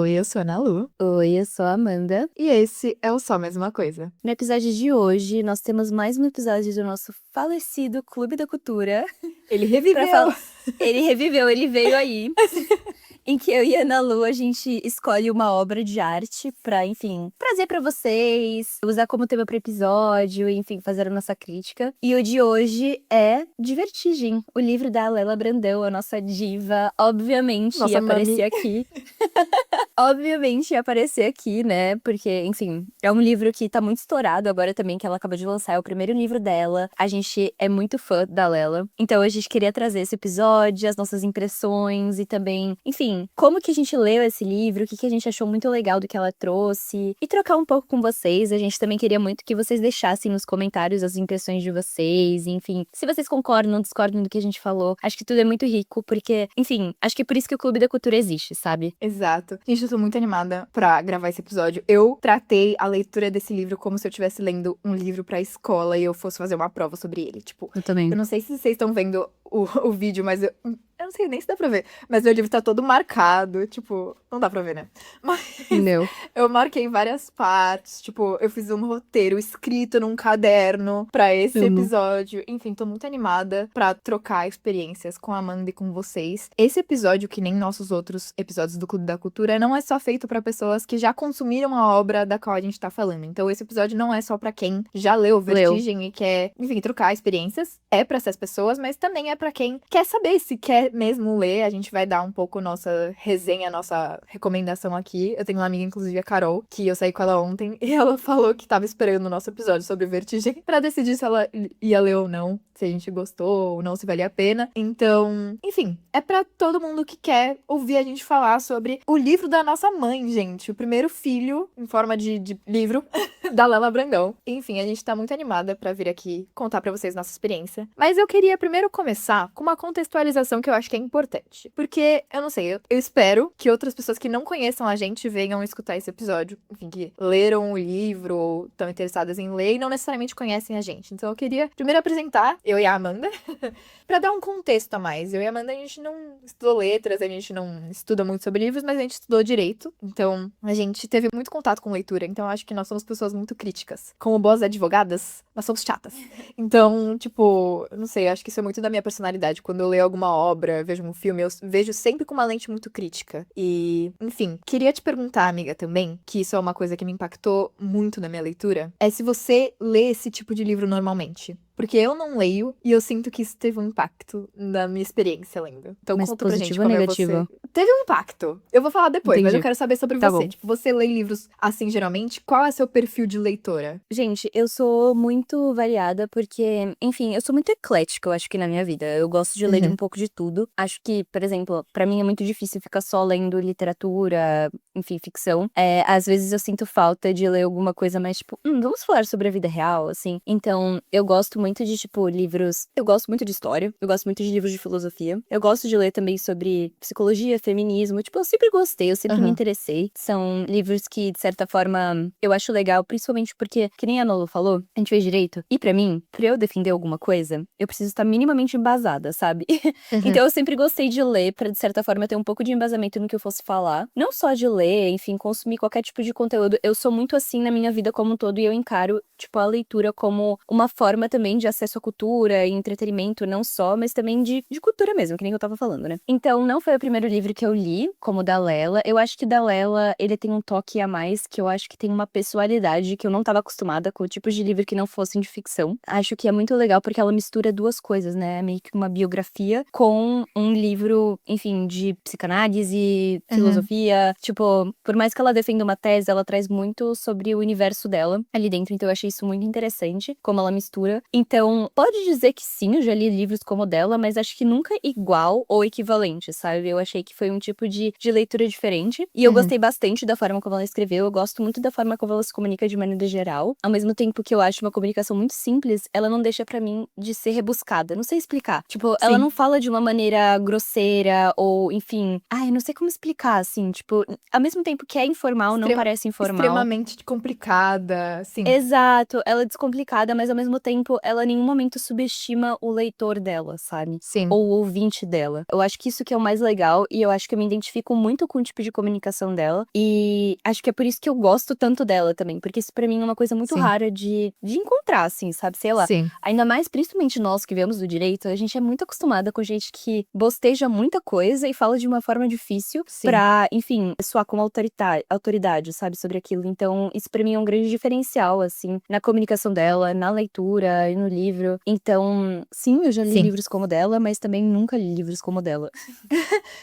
Oi, eu sou a Ana Lu. Oi, eu sou a Amanda. E esse é o Só Mais Uma Coisa. No episódio de hoje, nós temos mais um episódio do nosso falecido Clube da Cultura. Ele Pra reviveu! falar. Ele reviveu, ele veio aí. Em que eu e a Ana Lu, a gente escolhe uma obra de arte pra, enfim, trazer pra vocês, usar como tema pro episódio, enfim, fazer a nossa crítica. E o de hoje é De Vertigem, o livro da Lela Brandão, a nossa diva, obviamente Nossa ia aparecer mami. aqui. Obviamente ia aparecer aqui, né? Porque, enfim, é um livro que tá muito estourado agora também, que ela acabou de lançar, é o primeiro livro dela. A gente é muito fã da Lela. Então a gente queria trazer esse episódio, as nossas impressões e também, enfim, como que a gente leu esse livro, o que que a gente achou muito legal do que ela trouxe e trocar um pouco com vocês. A gente também queria muito que vocês deixassem nos comentários as impressões de vocês, enfim, se vocês concordam ou discordam do que a gente falou. Acho que tudo é muito rico, porque, enfim, acho que é por isso que o Clube da Cultura existe, sabe? Exato. Gente, eu tô muito animada pra gravar esse episódio. Eu tratei a leitura desse livro como se eu estivesse lendo um livro pra escola e eu fosse fazer uma prova sobre ele. Tipo, Eu também. eu não sei se vocês estão vendo o vídeo, mas eu não sei nem se dá pra ver. Mas meu livro tá todo marcado. Tipo, não dá pra ver, né? Mas Meu. eu marquei várias partes. Tipo, eu fiz um roteiro escrito num caderno pra esse Amo. episódio. Enfim, tô muito animada pra trocar experiências com a Amanda e com vocês. Esse episódio, que nem nossos outros episódios do Clube da Cultura, não é só feito pra pessoas que já consumiram a obra da qual a gente tá falando. Então, esse episódio não é só pra quem já leu Vertigem e quer, enfim, trocar experiências. É pra essas pessoas, mas também é pra quem quer saber se quer mesmo ler. A gente vai dar um pouco nossa resenha, nossa recomendação aqui. Eu tenho uma amiga, inclusive a Carol, que eu saí com ela ontem, e ela falou que tava esperando o nosso episódio sobre Vertigem pra decidir se ela ia ler ou não, se a gente gostou ou não, se valia a pena. Então, enfim, é pra todo mundo que quer ouvir a gente falar sobre o livro da nossa mãe, gente. O primeiro filho, em forma de livro, da Lela Brandão. Enfim, a gente tá muito animada pra vir aqui contar pra vocês nossa experiência. Mas eu queria primeiro começar com uma contextualização que eu acho que é importante. Porque, eu não sei, eu espero que outras pessoas que não conheçam a gente venham escutar esse episódio. Enfim, que leram o livro ou estão interessadas em ler e não necessariamente conhecem a gente. Então eu queria primeiro apresentar eu e a Amanda, pra dar um contexto a mais. Eu e a Amanda, a gente não estudou letras, a gente não estuda muito sobre livros, mas a gente estudou direito. Então, a gente teve muito contato com leitura. Então, eu acho que nós somos pessoas muito críticas. Como boas advogadas, nós somos chatas. Então, tipo, eu não sei, acho que isso é muito da minha personalidade. Quando eu leio alguma obra, vejo um filme, eu vejo sempre com uma lente muito crítica. E, enfim, queria te perguntar, amiga, também, que isso é uma coisa que me impactou muito na minha leitura, é se você lê esse tipo de livro normalmente. Porque eu não leio e eu sinto que isso teve um impacto na minha experiência lendo. Então Mas conta pra gente positivo ou como é negativo? você. Teve um impacto. Eu vou falar depois, mas eu Entendi. quero saber sobre Tá você. bom. Tipo, você lê livros assim geralmente? Qual é seu perfil de leitora? Gente, eu sou muito variada porque, enfim, eu sou muito eclética, eu acho que na minha vida. Eu gosto de ler de Uhum. um pouco de tudo. Acho que, por exemplo, pra mim é muito difícil ficar só lendo literatura, enfim, ficção. Às vezes eu sinto falta de ler alguma coisa mais, tipo, vamos falar sobre a vida real, assim. Então, eu gosto muito de, tipo, livros. Eu gosto muito de história, eu gosto muito de livros de filosofia. Eu gosto de ler também sobre psicologia, feminismo. Tipo, eu sempre gostei, eu sempre me Aham. interessei. São livros que, de certa forma, eu acho legal, principalmente porque, que nem a Nolo falou, a gente fez direito. E pra mim, pra eu defender alguma coisa, eu preciso estar minimamente embasada, sabe? Uhum. Então eu sempre gostei de ler pra, de certa forma, ter um pouco de embasamento no que eu fosse falar. Não só de ler, enfim, consumir qualquer tipo de conteúdo. Eu sou muito assim na minha vida como um todo e eu encaro, tipo, a leitura como uma forma também de acesso à cultura e entretenimento, não só, mas também de cultura mesmo, que nem eu tava falando, né? Então, não foi o primeiro livro que eu li, como o da Lela. Eu acho que o da Lela, ele tem um toque a mais, que eu acho que tem uma pessoalidade que eu não tava acostumada com tipos de livro que não fossem de ficção. Acho que é muito legal porque ela mistura duas coisas, né? Meio que uma biografia com um livro, enfim, de psicanálise, Uhum. filosofia. Tipo, por mais que ela defenda uma tese, ela traz muito sobre o universo dela ali dentro. Então eu achei isso muito interessante, como ela mistura. Então, pode dizer que sim, eu já li livros como o dela, mas acho que nunca igual ou equivalente, sabe? Eu achei que foi um tipo de leitura diferente. E eu Uhum. gostei bastante da forma como ela escreveu. Eu gosto muito da forma como ela se comunica de maneira geral. Ao mesmo tempo que eu acho uma comunicação muito simples, ela não deixa pra mim de ser rebuscada. Não sei explicar. Tipo, ela não Sim. fala de uma maneira grosseira ou, enfim. Ai, eu não sei como explicar, assim. Tipo, mesmo tempo que é informal, não parece informal. Extremamente complicada, sim. Exato, ela é descomplicada, mas ao mesmo tempo, ela em nenhum momento subestima o leitor dela, sabe? Sim. Ou o ouvinte dela. Eu acho que isso que é o mais legal, e eu acho que eu me identifico muito com o tipo de comunicação dela, e acho que é por isso que eu gosto tanto dela também, porque isso pra mim é uma coisa muito Sim. rara de encontrar, assim, sabe? Sei lá. Sim. Ainda mais, principalmente nós que vemos do direito, a gente é muito acostumada com gente que bosteja muita coisa e fala de uma forma difícil Sim. pra, enfim, soar como autoridade, sabe, sobre aquilo. Então, isso pra mim é um grande diferencial, assim, na comunicação dela, na leitura e no livro. Então, sim, eu já li Sim. livros como o dela, mas também nunca li livros como o dela.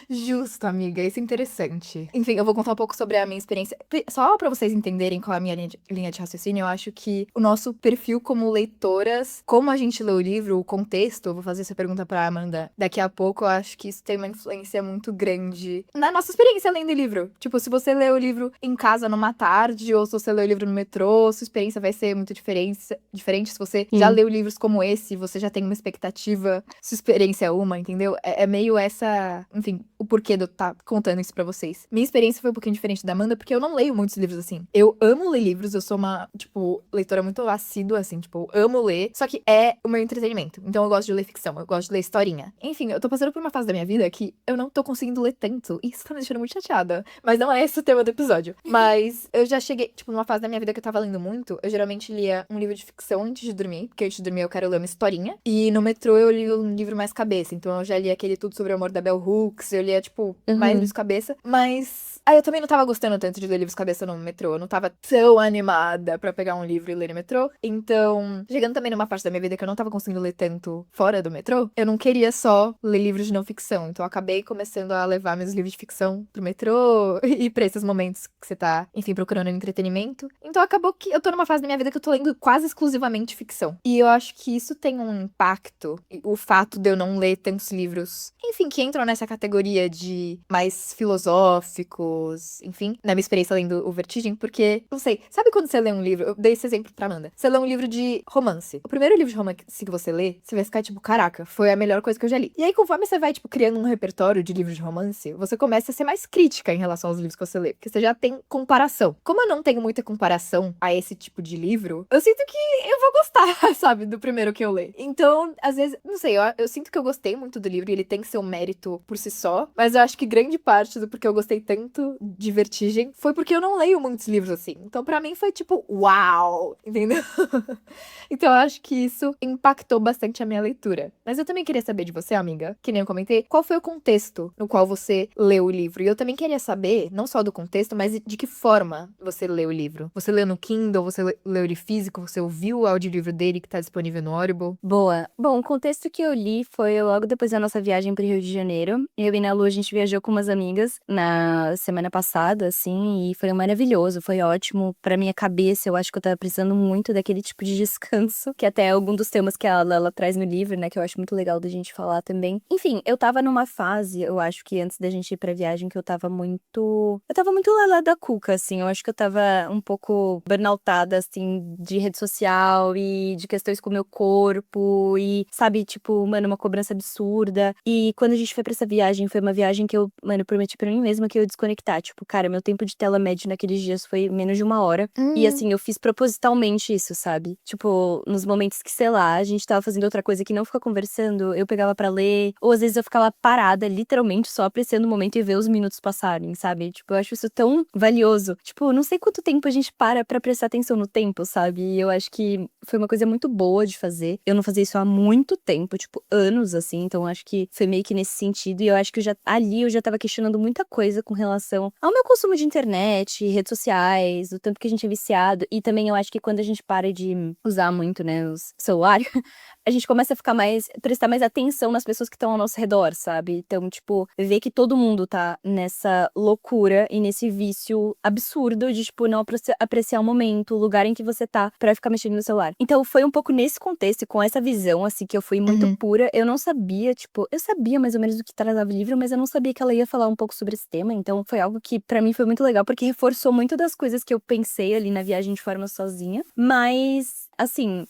Justo, amiga, isso é interessante. Enfim, eu vou contar um pouco sobre a minha experiência. Só pra vocês entenderem qual é a minha linha de raciocínio, eu acho que o nosso perfil como leitoras, como a gente lê o livro, o contexto, eu vou fazer essa pergunta pra Amanda daqui a pouco, eu acho que isso tem uma influência muito grande na nossa experiência lendo o livro. Tipo, se você lê o livro em casa numa tarde, ou se você lê o livro no metrô, sua experiência vai ser muito diferente. Se você já leu livros como esse, você já tem uma expectativa, sua experiência é uma, entendeu? É meio essa, enfim, o porquê de eu tá contando isso pra vocês. Minha experiência foi um pouquinho diferente da Amanda, porque eu não leio muitos livros assim. Eu amo ler livros, eu sou uma, tipo, leitora muito assídua, assim, tipo, eu amo ler, só que é o meu entretenimento. Então eu gosto de ler ficção, eu gosto de ler historinha. Enfim, eu tô passando por uma fase da minha vida que eu não tô conseguindo ler tanto, e isso tá me deixando muito chateada. Mas não é esse o tema do episódio. Mas eu já cheguei, tipo, numa fase da minha vida que eu tava lendo muito, eu geralmente lia um livro de ficção antes de dormir, porque antes de dormir eu quero ler uma historinha. E no metrô eu li um livro mais cabeça, então eu já li aquele Tudo Sobre o Amor da Bell Hooks, eu lia, tipo, mais livros cabeça. Mas aí eu também não tava gostando tanto de ler livros cabeça no metrô, eu não tava tão animada pra pegar um livro e ler no metrô. Então, chegando também numa parte da minha vida que eu não tava conseguindo ler tanto fora do metrô, eu não queria só ler livros de não ficção. Então eu acabei começando a levar meus livros de ficção pro metrô e pra esses momentos que você tá, enfim, procurando entretenimento. Então acabou que eu tô numa fase da minha vida que eu tô lendo quase exclusivamente ficção. E eu acho que isso tem um impacto, o fato de eu não ler tantos livros, enfim, que entram nessa categoria de mais filosóficos, enfim, na minha experiência lendo o Vertigem, porque, não sei, sabe quando você lê um livro, eu dei esse exemplo pra Amanda, você lê um livro de romance, o primeiro livro de romance que você lê, você vai ficar tipo, caraca, foi a melhor coisa que eu já li. E aí, conforme você vai, tipo, criando um repertório de livros de romance, você começa a ser mais crítica em relação aos livros que você lê, porque você já tem comparação. Como eu não tenho muita comparação a esse tipo de livro, eu sinto que eu vou gostar, sabe, do primeiro que eu ler. Então, às vezes, não sei, eu sinto que eu gostei muito do livro e ele tem seu mérito por si só, mas eu acho que grande parte do porque eu gostei tanto de Vertigem foi porque eu não leio muitos livros assim. Então, pra mim foi tipo, uau, entendeu? Então, eu acho que isso impactou bastante a minha leitura. Mas eu também queria saber de você, amiga, que nem eu comentei, qual foi o contexto no qual você leu o livro? E eu também queria saber, não só do contexto, mas de que forma você leu o livro. Você leu no Kindle, você leu ele físico, você ouviu o audiolivro dele que tá disponível no Audible? Boa. Bom, o contexto que eu li foi logo depois da nossa viagem pro Rio de Janeiro. Eu e na Lu, a gente viajou com umas amigas na semana passada, assim, e foi maravilhoso, foi ótimo. Pra minha cabeça, eu acho que eu tava precisando muito daquele tipo de descanso, que até é algum dos temas que ela traz no livro, né, que eu acho muito legal da gente falar também. Enfim, eu tava numa fase, eu acho que antes da gente ir pra viagem, que eu tava muito lelé da cuca, assim. Eu acho que eu tava um pouco burnoutada, assim, de rede social e de questões com o meu corpo e, sabe, tipo, mano, uma cobrança absurda. E quando a gente foi pra essa viagem, foi uma viagem que eu, mano, prometi pra mim mesma que eu ia desconectar. Tipo, cara, meu tempo de tela médio naqueles dias foi menos de 1 hora. E, assim, eu fiz propositalmente isso, sabe? Tipo, nos momentos que, sei lá, a gente tava fazendo outra coisa que não ficar conversando, eu pegava pra ler. Ou, às vezes, eu ficava parada, literalmente, só apreciando o momento e ver os minutos passarem, sabe? Tipo, eu acho isso tão valioso. Tipo, não sei quanto tempo a gente para pra prestar atenção no tempo, sabe? E eu acho que foi uma coisa muito boa de fazer. Eu não fazia isso há muito tempo, tipo, anos, assim. Então, acho que foi meio que nesse sentido. E eu acho que ali eu já tava questionando muita coisa com relação ao meu consumo de internet, redes sociais, o tanto que a gente é viciado. E também eu acho que quando a gente para de usar muito, né, o celular, a gente começa a prestar mais atenção nas pessoas que estão ao nosso redor, sabe? Então, tipo, ver que todo mundo tá nessa loucura e nesse vício absurdo de, tipo, não apreciar o momento, o lugar em que você tá pra ficar mexendo no celular. Então, foi um pouco nesse contexto e com essa visão, assim, que eu fui muito pura. Eu não sabia, tipo, eu sabia mais ou menos do que tratava o livro, mas eu não sabia que ela ia falar um pouco sobre esse tema. Então, foi algo que pra mim foi muito legal, porque reforçou muito das coisas que eu pensei ali na viagem de forma sozinha. Mas assim,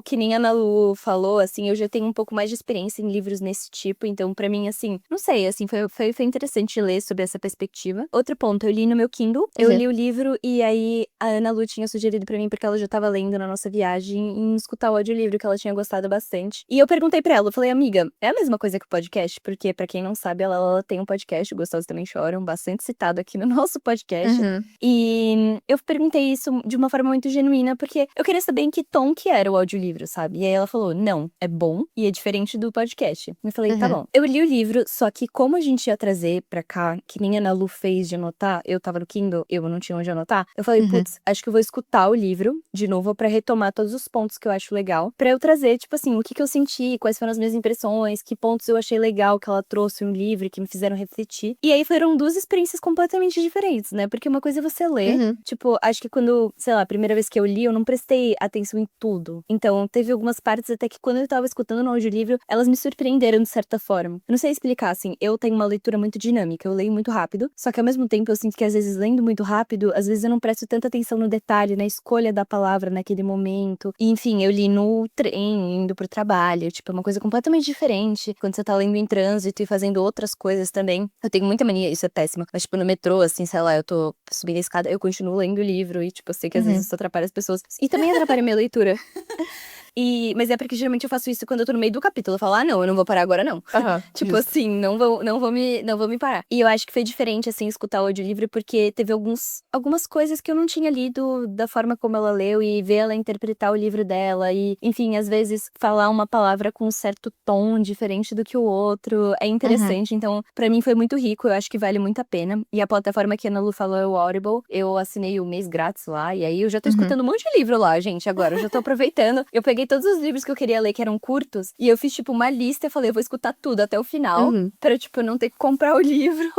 que nem a Ana Lu falou, assim, eu já tenho um pouco mais de experiência em livros nesse tipo, então pra mim, assim, não sei, assim, foi interessante ler sobre essa perspectiva. Outro ponto, eu li no meu Kindle, eu li o livro e aí a Ana Lu tinha sugerido pra mim, porque ela já tava lendo na nossa viagem, em escutar o audiolivro, que ela tinha gostado bastante. E eu perguntei pra ela, eu falei, amiga, é a mesma coisa que o podcast? Porque pra quem não sabe, ela tem um podcast, Gostosos Também Choram, bastante citado aqui no nosso podcast. E eu perguntei isso de uma forma muito genuína, porque eu queria saber em que tom que era o audiolivro, sabe? E aí ela falou, não, é bom e é diferente do podcast. Eu falei, tá bom. Eu li o livro, só que como a gente ia trazer pra cá, que nem a Ana Lu fez de anotar, eu tava no Kindle, eu não tinha onde anotar, eu falei, putz, acho que eu vou escutar o livro de novo pra retomar todos os pontos que eu acho legal, pra eu trazer, tipo assim, o que eu senti, quais foram as minhas impressões, que pontos eu achei legal que ela trouxe no livro, que me fizeram refletir. E aí foram duas experiências completamente diferentes, né? Porque uma coisa é você ler, tipo, acho que quando, sei lá, a primeira vez que eu li, eu não prestei atenção em tudo. Então, teve algumas partes até que quando eu tava escutando no audiolivro, elas me surpreenderam de certa forma. Eu não sei explicar, assim, eu tenho uma leitura muito dinâmica, eu leio muito rápido, só que ao mesmo tempo eu sinto que às vezes lendo muito rápido, às vezes eu não presto tanta atenção no detalhe, na escolha da palavra naquele momento. E, enfim, eu li no trem, indo pro trabalho, tipo, é uma coisa completamente diferente. Quando você tá lendo em trânsito e fazendo outras coisas também. Eu tenho muita mania, isso é péssimo. Mas, tipo, no metrô, assim, sei lá, eu tô subindo a escada, eu continuo lendo o livro e, tipo, eu sei que às vezes isso atrapalha as pessoas. E também atrapalha a minha leitura. Mas é porque geralmente eu faço isso quando eu tô no meio do capítulo. Eu falo, não, eu não vou parar agora, não. Tipo justo. assim, não vou me parar. E eu acho que foi diferente, assim, escutar o audiolivro, porque teve algumas coisas que eu não tinha lido da forma como ela leu e ver ela interpretar o livro dela. E, enfim, às vezes falar uma palavra com um certo tom diferente do que o outro é interessante. Então, pra mim foi muito rico, eu acho que vale muito a pena. E a plataforma que a Ana Lu falou é o Audible. Eu assinei o mês grátis lá, e aí eu já tô escutando um monte de livro lá, gente, agora. Eu já tô aproveitando. Eu peguei todos os livros que eu queria ler, que eram curtos, e eu fiz, tipo, uma lista. Eu falei, eu vou escutar tudo até o final, pra, tipo, não ter que comprar o livro.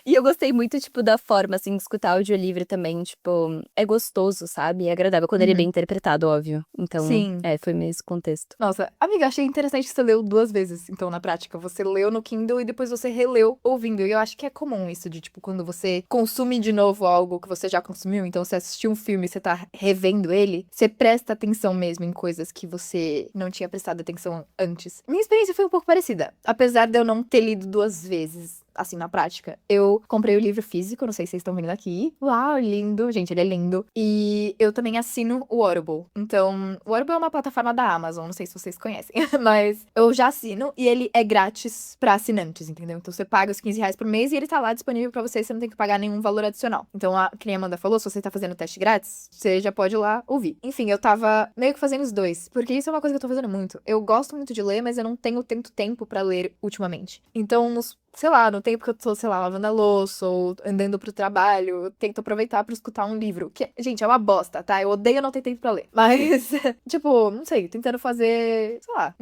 E eu gostei muito, tipo, da forma, assim, de escutar audiolivro também, tipo, é gostoso, sabe? É agradável, quando ele é bem interpretado, óbvio. Então, Sim. foi meio esse contexto. Nossa, amiga, achei interessante que você leu 2 vezes, então, na prática. Você leu no Kindle e depois você releu ouvindo. E eu acho que é comum isso de, tipo, quando você consome de novo algo que você já consumiu, então você assistiu um filme e você tá revendo ele, você presta atenção mesmo em coisas que você não tinha prestado atenção antes. Minha experiência foi um pouco parecida. Apesar de eu não ter lido 2 vezes, assim, na prática. Eu comprei o livro físico, não sei se vocês estão vendo aqui. Uau, lindo. Gente, ele é lindo. E eu também assino o Audible. Então, o Audible é uma plataforma da Amazon, não sei se vocês conhecem, mas eu já assino e ele é grátis pra assinantes, entendeu? Então você paga os R$ 15 por mês e ele tá lá disponível pra você não tem que pagar nenhum valor adicional. Então, que nem a Amanda falou, se você tá fazendo o teste grátis, você já pode ir lá ouvir. Enfim, eu tava meio que fazendo os dois, porque isso é uma coisa que eu tô fazendo muito. Eu gosto muito de ler, mas eu não tenho tanto tempo pra ler ultimamente. Então, sei lá, no tempo que eu tô, sei lá, lavando a louça ou andando pro trabalho, eu tento aproveitar pra escutar um livro. Que, gente, é uma bosta, tá? Eu odeio não ter tempo pra ler. Mas, tipo, não sei, tentando fazer, sei lá,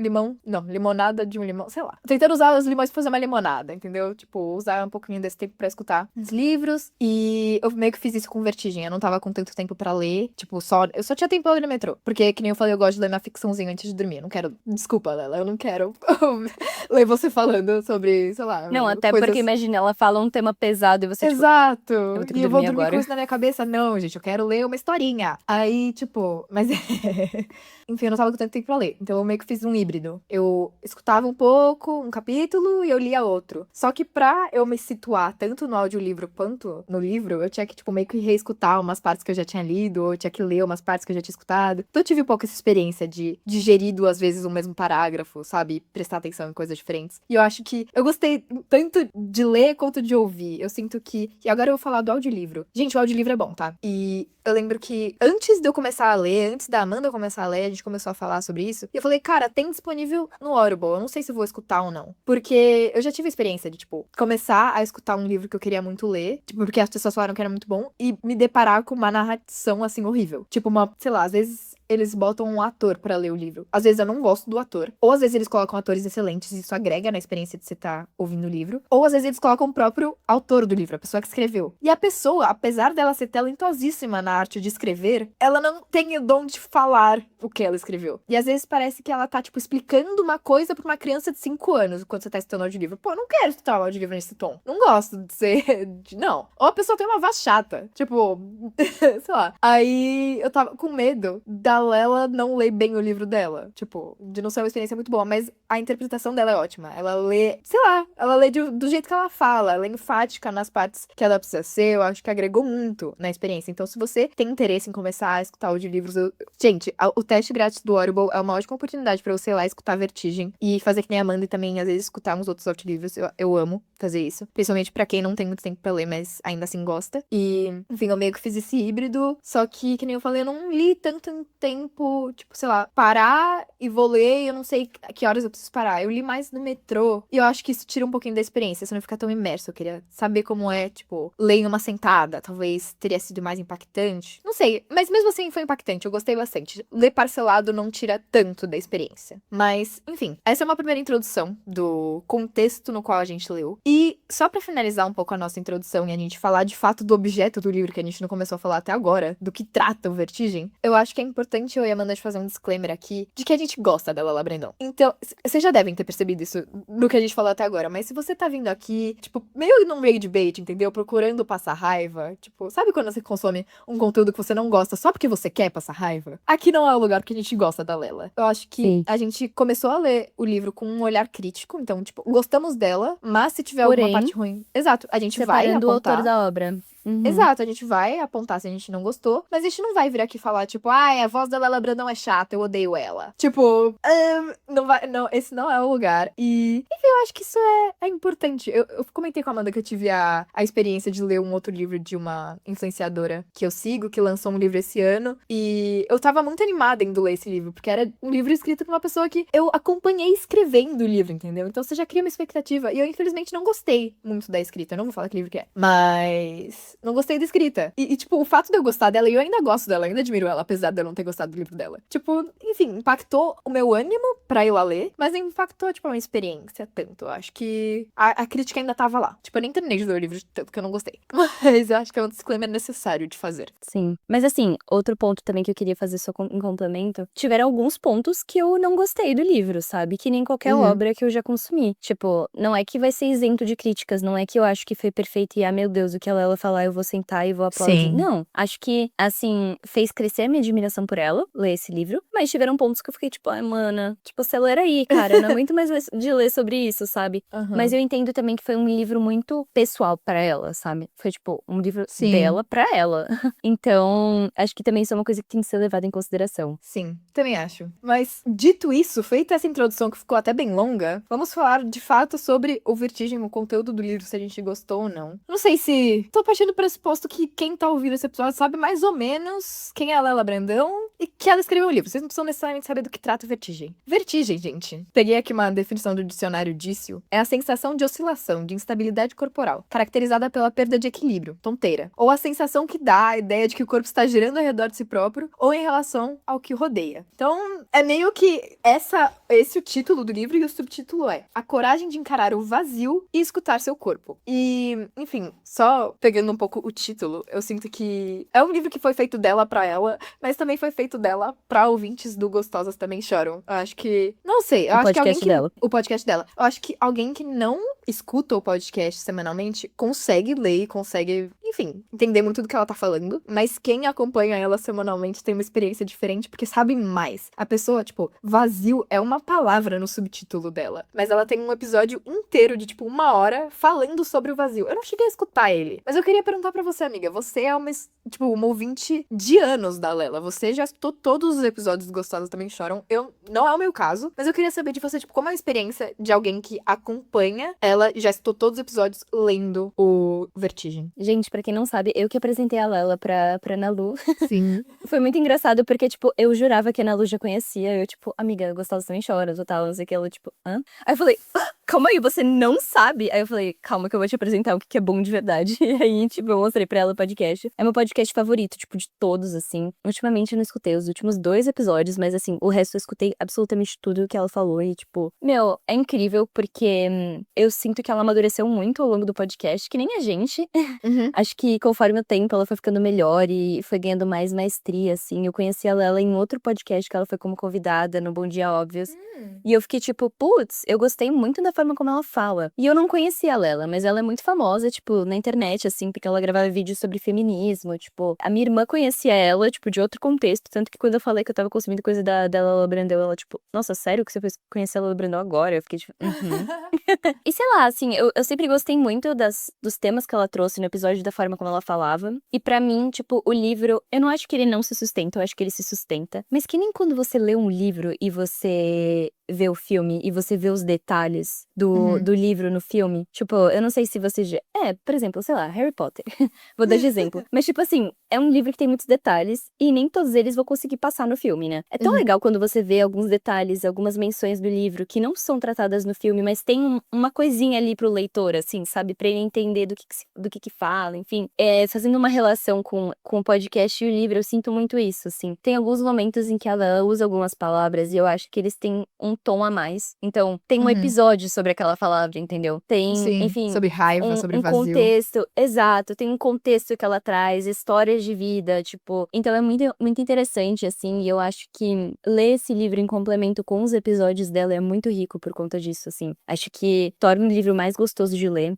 limonada de um limão, sei lá. Tentando usar os limões pra fazer uma limonada, entendeu? Tipo, usar um pouquinho desse tempo pra escutar os livros. E eu meio que fiz isso com Vertigem. Eu não tava com tanto tempo pra ler. Tipo, eu só tinha tempo pra ler no metrô. Porque, que nem eu falei, eu gosto de ler minha ficçãozinha antes de dormir. Eu não quero. Desculpa, Lela, eu não quero ler você falando sobre, sei lá, Não, até coisas. porque imagina, ela fala um tema pesado e você, Exato. tipo, eu vou ter que E eu vou dormir dormir agora. com isso na minha cabeça? Não, gente, eu quero ler uma historinha. Aí, tipo, mas enfim, eu não tava com tanto tempo pra ler. Então eu meio que fiz um híbrido. Eu escutava um pouco, um capítulo, e eu lia outro. Só que pra eu me situar tanto no audiolivro quanto no livro, eu tinha que, tipo, meio que reescutar umas partes que eu já tinha lido, ou eu tinha que ler umas partes que eu já tinha escutado. Então eu tive um pouco essa experiência de digerir 2 vezes o mesmo parágrafo, sabe? Prestar atenção em coisas diferentes. E eu acho que eu gostei tanto de ler quanto de ouvir. Eu sinto que. E agora eu vou falar do audiolivro. Gente, o audiolivro é bom, tá? E eu lembro que antes de eu começar a ler, antes da Amanda começar a ler, a gente começou a falar sobre isso. E eu falei, cara, tem disponível no Audible. Eu não sei se eu vou escutar ou não. Porque eu já tive a experiência de, tipo, começar a escutar um livro que eu queria muito ler. Tipo, porque as pessoas falaram que era muito bom. E me deparar com uma narração, assim, horrível. Tipo, sei lá, às vezes eles botam um ator pra ler o livro. Às vezes eu não gosto do ator. Ou às vezes eles colocam atores excelentes e isso agrega na experiência de você estar ouvindo o livro. Ou às vezes eles colocam o próprio autor do livro, a pessoa que escreveu. E a pessoa, apesar dela ser talentosíssima na arte de escrever, ela não tem o dom de falar o que ela escreveu. E às vezes parece que ela tá, tipo, explicando uma coisa pra uma criança de 5 anos quando você tá escutando o audiolivro. Pô, eu não quero escutar o audiolivro nesse tom. Não gosto de ser... Não. Ou a pessoa tem uma voz chata. Tipo... sei lá. Aí eu tava com medo da da Lela não lê bem o livro dela. Tipo, de não ser uma experiência muito boa, mas a interpretação dela é ótima. Ela lê, sei lá, ela lê do jeito que ela fala, ela é enfática nas partes que ela precisa ser, eu acho que agregou muito na experiência. Então, se você tem interesse em começar a escutar audiolivros, gente, o teste grátis do Audible é uma ótima oportunidade pra você ir lá escutar Vertigem e fazer que nem a Amanda e também, às vezes, escutar uns outros audiolivros. Eu amo fazer isso, principalmente pra quem não tem muito tempo pra ler, mas ainda assim gosta. E, enfim, eu meio que fiz esse híbrido, só que nem eu falei, eu não li tanto em tempo, tipo, sei lá, parar e vou ler, e eu não sei que horas eu preciso parar. Eu li mais no metrô, e eu acho que isso tira um pouquinho da experiência, você não fica tão imerso. Eu queria saber como é, tipo, ler em uma sentada, talvez teria sido mais impactante. Não sei, mas mesmo assim foi impactante, eu gostei bastante. Ler parcelado não tira tanto da experiência. Mas, enfim, essa é uma primeira introdução do contexto no qual a gente leu. E só pra finalizar um pouco a nossa introdução e a gente falar de fato do objeto do livro que a gente não começou a falar até agora, do que trata o Vertigem, eu acho que é importante eu e a Amanda fazer um disclaimer aqui de que a gente gosta da Lela Brandão. Então, vocês já devem ter percebido isso no que a gente falou até agora, mas se você tá vindo aqui, tipo, meio num rage bait, entendeu? Procurando passar raiva, tipo, sabe quando você consome um conteúdo que você não gosta só porque você quer passar raiva? Aqui não é o lugar que a gente gosta da Lela. Eu acho que Sim. a gente começou a ler o livro com um olhar crítico, então, tipo, gostamos dela, mas se tiver Porém, alguma parte ruim, exato, a gente vai separando o autor apontar. da obra. Uhum. Exato, a gente vai apontar se a gente não gostou, mas a gente não vai vir aqui falar, tipo, ai, a voz da Lela Brandão é chata, eu odeio ela. Tipo, não vai, não, esse não é o lugar. E, enfim, eu acho que isso é importante. Eu comentei com a Amanda que eu tive a experiência de ler um outro livro de uma influenciadora que eu sigo, que lançou um livro esse ano, e eu tava muito animada em ler esse livro, porque era um livro escrito por uma pessoa que eu acompanhei escrevendo o livro, entendeu? Então você já cria uma expectativa, e eu infelizmente não gostei muito da escrita, eu não vou falar que livro que é, mas não gostei da escrita. Tipo, o fato de eu gostar dela, e eu ainda gosto dela, ainda admiro ela, apesar de eu não ter gostado do livro dela. Tipo, enfim, impactou o meu ânimo pra ir lá ler, mas não impactou, tipo, a minha experiência tanto. Eu acho que a crítica ainda tava lá. Tipo, eu nem terminei de ler o livro de tanto que eu não gostei. Mas eu acho que é um disclaimer necessário de fazer. Sim. Mas assim, outro ponto também que eu queria fazer só em complemento, tiveram alguns pontos que eu não gostei do livro, sabe? Que nem qualquer obra que eu já consumi. Tipo, não é que vai ser isento de críticas, não é que eu acho que foi perfeito e, meu Deus, o que ela falar eu vou sentar e vou aplaudir. Sim. Não. Acho que, assim, fez crescer a minha admiração por ela, ler esse livro, mas tiveram pontos que eu fiquei tipo, ai, mana, tipo, acelera aí, cara, eu não aguento mais de ler sobre isso, sabe? Mas eu entendo também que foi um livro muito pessoal pra ela, sabe? Foi, tipo, um livro Sim. dela pra ela. Então, acho que também isso é uma coisa que tem que ser levada em consideração. Sim, também acho. Mas, dito isso, feita essa introdução que ficou até bem longa, vamos falar de fato sobre o Vertigem, o conteúdo do livro, se a gente gostou ou não. Não sei se tô partindo do pressuposto que quem tá ouvindo esse episódio sabe mais ou menos quem é a Lela Brandão e que ela escreveu o livro. Vocês não precisam necessariamente saber do que trata o Vertigem. Vertigem, gente. Peguei aqui uma definição do dicionário Dício. É a sensação de oscilação, de instabilidade corporal, caracterizada pela perda de equilíbrio, tonteira, ou a sensação que dá a ideia de que o corpo está girando ao redor de si próprio ou em relação ao que o rodeia. Então, é meio que esse o título do livro, e o subtítulo é A Coragem de Encarar o Vazio e Escutar Seu Corpo. E, enfim, só pegando um pouco o título, eu sinto que é um livro que foi feito dela pra ela, mas também foi feito dela pra ouvintes do Gostosas Também Choram. Eu acho que, não sei, eu acho que alguém que... O podcast dela. Eu acho que alguém que não escuta o podcast semanalmente consegue ler, consegue, enfim, entender muito do que ela tá falando, mas quem acompanha ela semanalmente tem uma experiência diferente porque sabe mais. A pessoa, tipo, vazio é uma palavra no subtítulo dela, mas ela tem um episódio inteiro de, tipo, 1 hora falando sobre o vazio. Eu não cheguei a escutar ele, mas eu queria perguntar pra você, amiga, você é uma ouvinte de anos da Lela, você já escutou todos os episódios Gostosas Também Choram, não é o meu caso, mas eu queria saber de você, tipo, como é a experiência de alguém que acompanha ela e já escutou todos os episódios lendo o Vertigem. Gente, pra quem não sabe, eu que apresentei a Lela pra Ana Lu. Sim. Foi muito engraçado porque, tipo, eu jurava que a Ana Lu já conhecia. Eu, tipo, amiga, Gostosa Também Chora, tal, não sei o que. Ela, tipo, hã? Aí eu falei, calma aí, você não sabe? Aí eu falei, calma que eu vou te apresentar o que é bom de verdade. E aí, tipo, eu mostrei pra ela o podcast. É meu podcast favorito, tipo, de todos, assim. Ultimamente eu não escutei os últimos 2 episódios, mas, assim, o resto eu escutei absolutamente tudo que ela falou. E, tipo, meu, é incrível porque eu sinto sinto que ela amadureceu muito ao longo do podcast, que nem a gente. Uhum. Acho que conforme o tempo ela foi ficando melhor e foi ganhando mais maestria, assim. Eu conheci ela em outro podcast que ela foi como convidada no Bom Dia Óbvios. E eu fiquei tipo, putz, eu gostei muito da forma como ela fala. E eu não conhecia a Lela, mas ela é muito famosa, tipo, na internet, assim, porque ela gravava vídeos sobre feminismo, tipo. A minha irmã conhecia ela, tipo, de outro contexto, tanto que quando eu falei que eu tava consumindo coisa da Lala Brandão, ela, tipo, nossa, sério que você foi conhecer a Lala Brandão agora? Eu fiquei tipo, E sei lá, assim, eu sempre gostei muito dos temas que ela trouxe no episódio, da forma como ela falava. E pra mim, tipo, o livro, eu não acho que ele não se sustenta, eu acho que ele se sustenta. Mas que nem quando você lê um livro e você vê o filme e você vê os detalhes do livro no filme. Tipo, eu não sei se você já. Por exemplo, sei lá, Harry Potter. Vou dar de exemplo. Mas, tipo assim, é um livro que tem muitos detalhes e nem todos eles vão conseguir passar no filme, né? É tão legal quando você vê alguns detalhes, algumas menções do livro que não são tratadas no filme, mas tem uma coisinha ali pro leitor, assim, sabe? Pra ele entender do que fala, enfim. Fazendo uma relação com o podcast e o livro, eu sinto muito isso, assim. Tem alguns momentos em que ela usa algumas palavras e eu acho que eles têm um tom a mais. Então, tem um episódio sobre aquela palavra, entendeu? Tem, Sim, enfim, sobre raiva, sobre um vazio. contexto, exato, tem um contexto que ela traz, histórias de vida, tipo, então é muito, muito interessante, assim, e eu acho que ler esse livro em complemento com os episódios dela é muito rico por conta disso, assim. Acho que torna o livro mais gostoso de ler,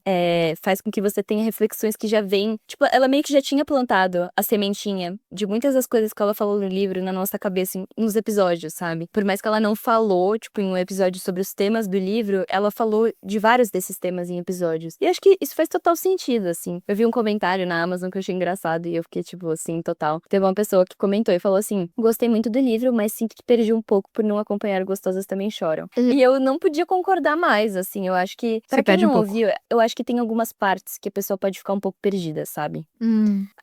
faz com que você tenha reflexões que já vêm, tipo, ela meio que já tinha plantado a sementinha de muitas das coisas que ela falou no livro na nossa cabeça, nos episódios, sabe? Por mais que ela não falou, tipo, em um episódio sobre os temas do livro, ela falou de vários desses temas em episódios. E acho que isso faz total sentido, assim. Eu vi um comentário na Amazon que eu achei engraçado e eu fiquei, tipo, assim, total. Teve uma pessoa que comentou e falou assim: gostei muito do livro, mas sinto que perdi um pouco por não acompanhar Gostosas Também Choram. E eu não podia concordar mais, assim. Eu acho que, pra Você quem perde um não pouco. ouviu, eu acho que tem algumas partes que a pessoa pode ficar um pouco perdida, sabe?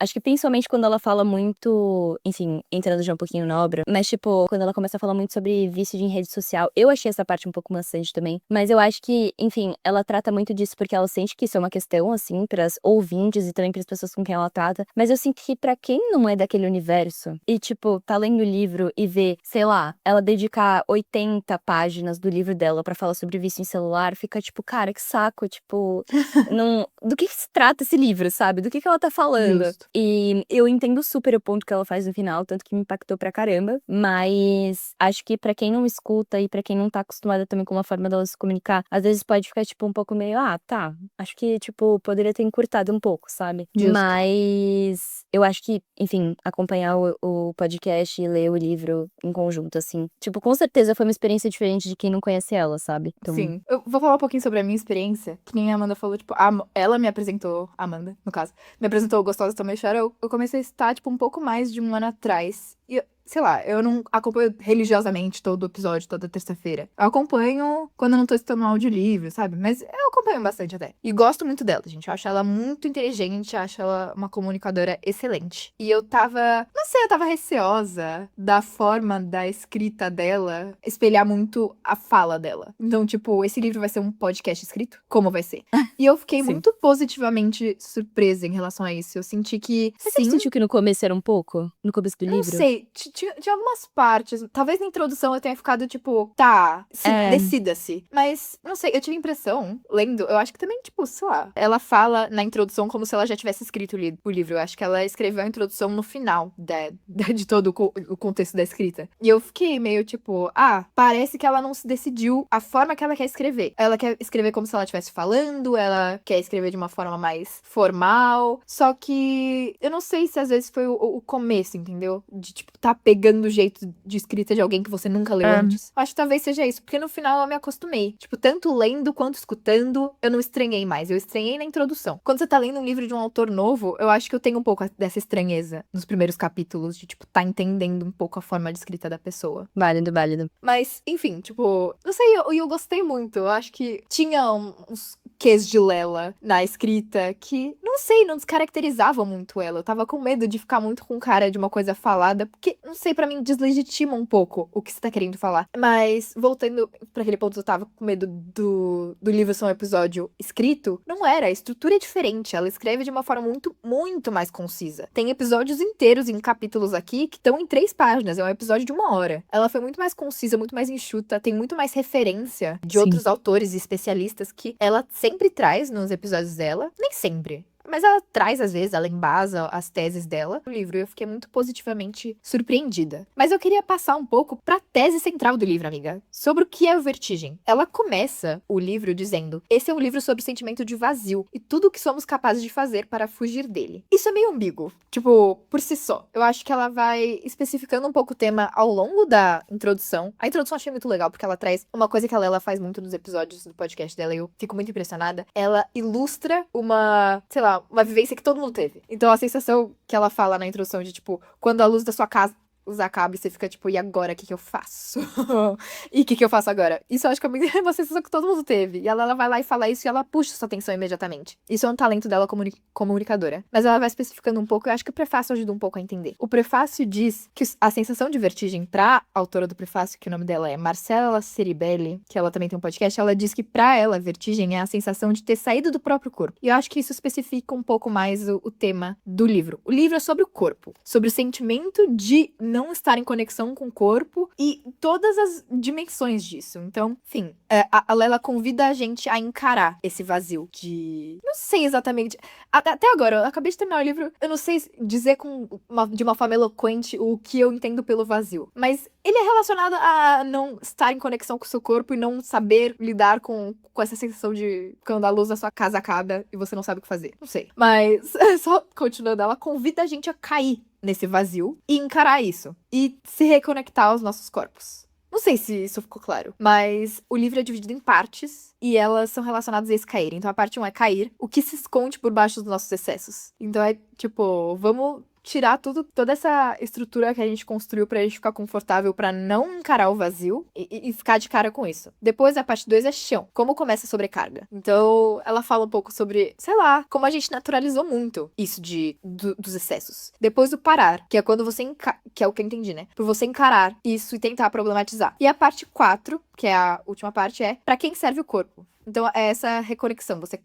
Acho que principalmente quando ela fala muito, enfim, entrando já um pouquinho na obra, mas tipo, quando ela começa a falar muito sobre vício de rede social, eu achei essa parte um pouco maçante também, mas eu acho que, enfim, ela trata muito disso porque ela sente que isso é uma questão, assim, pras ouvintes e também pras pessoas com quem ela trata, mas eu sinto que pra quem não é daquele universo e, tipo, tá lendo o livro e vê, sei lá, ela dedicar 80 páginas do livro dela pra falar sobre vício em celular, fica tipo, cara, que saco, tipo, do que se trata esse livro, sabe? Do que ela tá falando? Justo. E eu entendo super o ponto que ela faz no final, tanto que me impactou pra caramba, mas acho que pra quem não escuta e pra quem não tá acostumada também com uma forma dela se comunicar, às vezes pode ficar, tipo, um pouco meio, tá, acho que, tipo, poderia ter encurtado um pouco, sabe? Justo. Mas eu acho que, enfim, acompanhar o podcast e ler o livro em conjunto, assim, tipo, com certeza foi uma experiência diferente de quem não conhece ela, sabe? Então, Sim. Eu vou falar um pouquinho sobre a minha experiência, que nem a Amanda falou, tipo, ela me apresentou, a Amanda, no caso, me apresentou Gostosa Também Chora, eu comecei a estar, tipo, um pouco mais de um ano atrás. E, sei lá, eu não acompanho religiosamente todo o episódio, toda terça-feira. Eu acompanho quando eu não tô escutando um audiolivro, sabe? Mas eu acompanho bastante até. E gosto muito dela, gente. Eu acho ela muito inteligente, acho ela uma comunicadora excelente. E eu tava, não sei, eu tava receosa da forma da escrita dela espelhar muito a fala dela. Então, tipo, esse livro vai ser um podcast escrito? Como vai ser? E eu fiquei Sim. muito positivamente surpresa em relação a isso. Eu senti que, Mas você sim, sentiu que no começo era um pouco? No começo do não livro? sei, tinha algumas partes. Talvez na introdução eu tenha ficado tipo, tá, sim, decida-se. Mas, não sei, eu tive a impressão, lendo, eu acho que também, tipo, sei lá. Ela fala na introdução como se ela já tivesse escrito o livro. Eu acho que ela escreveu a introdução no final de todo o contexto da escrita. E eu fiquei meio tipo, parece que ela não se decidiu a forma que ela quer escrever. Ela quer escrever como se ela estivesse falando, ela quer escrever de uma forma mais formal. Só que eu não sei se às vezes foi o começo, entendeu? De, tipo, tá pegando o jeito de escrita de alguém que você nunca leu antes. Acho que talvez seja isso, porque no final eu me acostumei. Tipo, tanto lendo quanto escutando, eu não estranhei mais. Eu estranhei na introdução. Quando você tá lendo um livro de um autor novo, eu acho que eu tenho um pouco dessa estranheza nos primeiros capítulos, de, tipo, tá entendendo um pouco a forma de escrita da pessoa. Válido, válido. Mas, enfim, tipo, não sei, eu gostei muito. Eu acho que tinha uns quês de Lela na escrita que, não sei, não descaracterizavam muito ela. Eu tava com medo de ficar muito com cara de uma coisa falada, porque, não sei, pra mim deslegitima um pouco o que você tá querendo falar. Mas, voltando pra aquele ponto, eu tava com medo do livro ser um episódio escrito. Não era, a estrutura é diferente. Ela escreve de uma forma muito, muito mais concisa. Tem episódios inteiros em capítulos aqui que estão em 3 páginas. É um episódio de 1 hora. Ela foi muito mais enxuta, tem muito mais referência de Sim. outros autores e especialistas que ela sempre sempre traz nos episódios dela, nem sempre. Mas ela traz, às vezes, ela embasa as teses dela no livro. E eu fiquei muito positivamente surpreendida. Mas eu queria passar um pouco pra tese central do livro, amiga. Sobre o que é o Vertigem. Ela começa o livro dizendo: esse é um livro sobre o sentimento de vazio e tudo o que somos capazes de fazer para fugir dele. Isso é meio ambíguo. Tipo, por si só. Eu acho que ela vai especificando um pouco o tema ao longo da introdução. A introdução eu achei muito legal, porque ela traz uma coisa que a Lela faz muito nos episódios do podcast dela e eu fico muito impressionada. Ela ilustra uma, sei lá, uma vivência que todo mundo teve. Então a sensação que ela fala na introdução de, tipo, quando a luz da sua casa acaba e você fica tipo, e agora, o que eu faço? E o que eu faço agora? Isso eu acho que é uma sensação que todo mundo teve. E ela vai lá e fala isso e ela puxa sua atenção imediatamente. Isso é um talento dela comunicadora. Mas ela vai especificando um pouco, eu acho que o prefácio ajuda um pouco a entender. O prefácio diz que a sensação de vertigem pra autora do prefácio, que o nome dela é Marcela Ceribelli, que ela também tem um podcast, ela diz que pra ela, vertigem é a sensação de ter saído do próprio corpo. E eu acho que isso especifica um pouco mais o tema do livro. O livro é sobre o corpo, sobre o sentimento de não estar em conexão com o corpo e todas as dimensões disso. Então, enfim, a Lela convida a gente a encarar esse vazio de... Não sei exatamente... Até agora, eu acabei de terminar o livro, eu não sei dizer de uma forma eloquente o que eu entendo pelo vazio. Mas ele é relacionado a não estar em conexão com o seu corpo e não saber lidar com essa sensação de quando a luz da sua casa acaba e você não sabe o que fazer. Não sei. Mas, só continuando, ela convida a gente a cair nesse vazio e encarar isso. E se reconectar aos nossos corpos. Não sei se isso ficou claro, mas o livro é dividido em partes e elas são relacionadas a esse cair. Então a parte 1 é cair, o que se esconde por baixo dos nossos excessos. Então é tipo, vamos tirar toda essa estrutura que a gente construiu pra gente ficar confortável pra não encarar o vazio e ficar de cara com isso. Depois a parte 2 é chão, como começa a sobrecarga. Então ela fala um pouco sobre, sei lá, como a gente naturalizou muito isso dos excessos. Depois o parar, que é quando você que é o que eu entendi, né? Por você encarar isso e tentar problematizar. E a parte 4, que é a última parte, é pra quem serve o corpo. Então, é essa reconexão. Você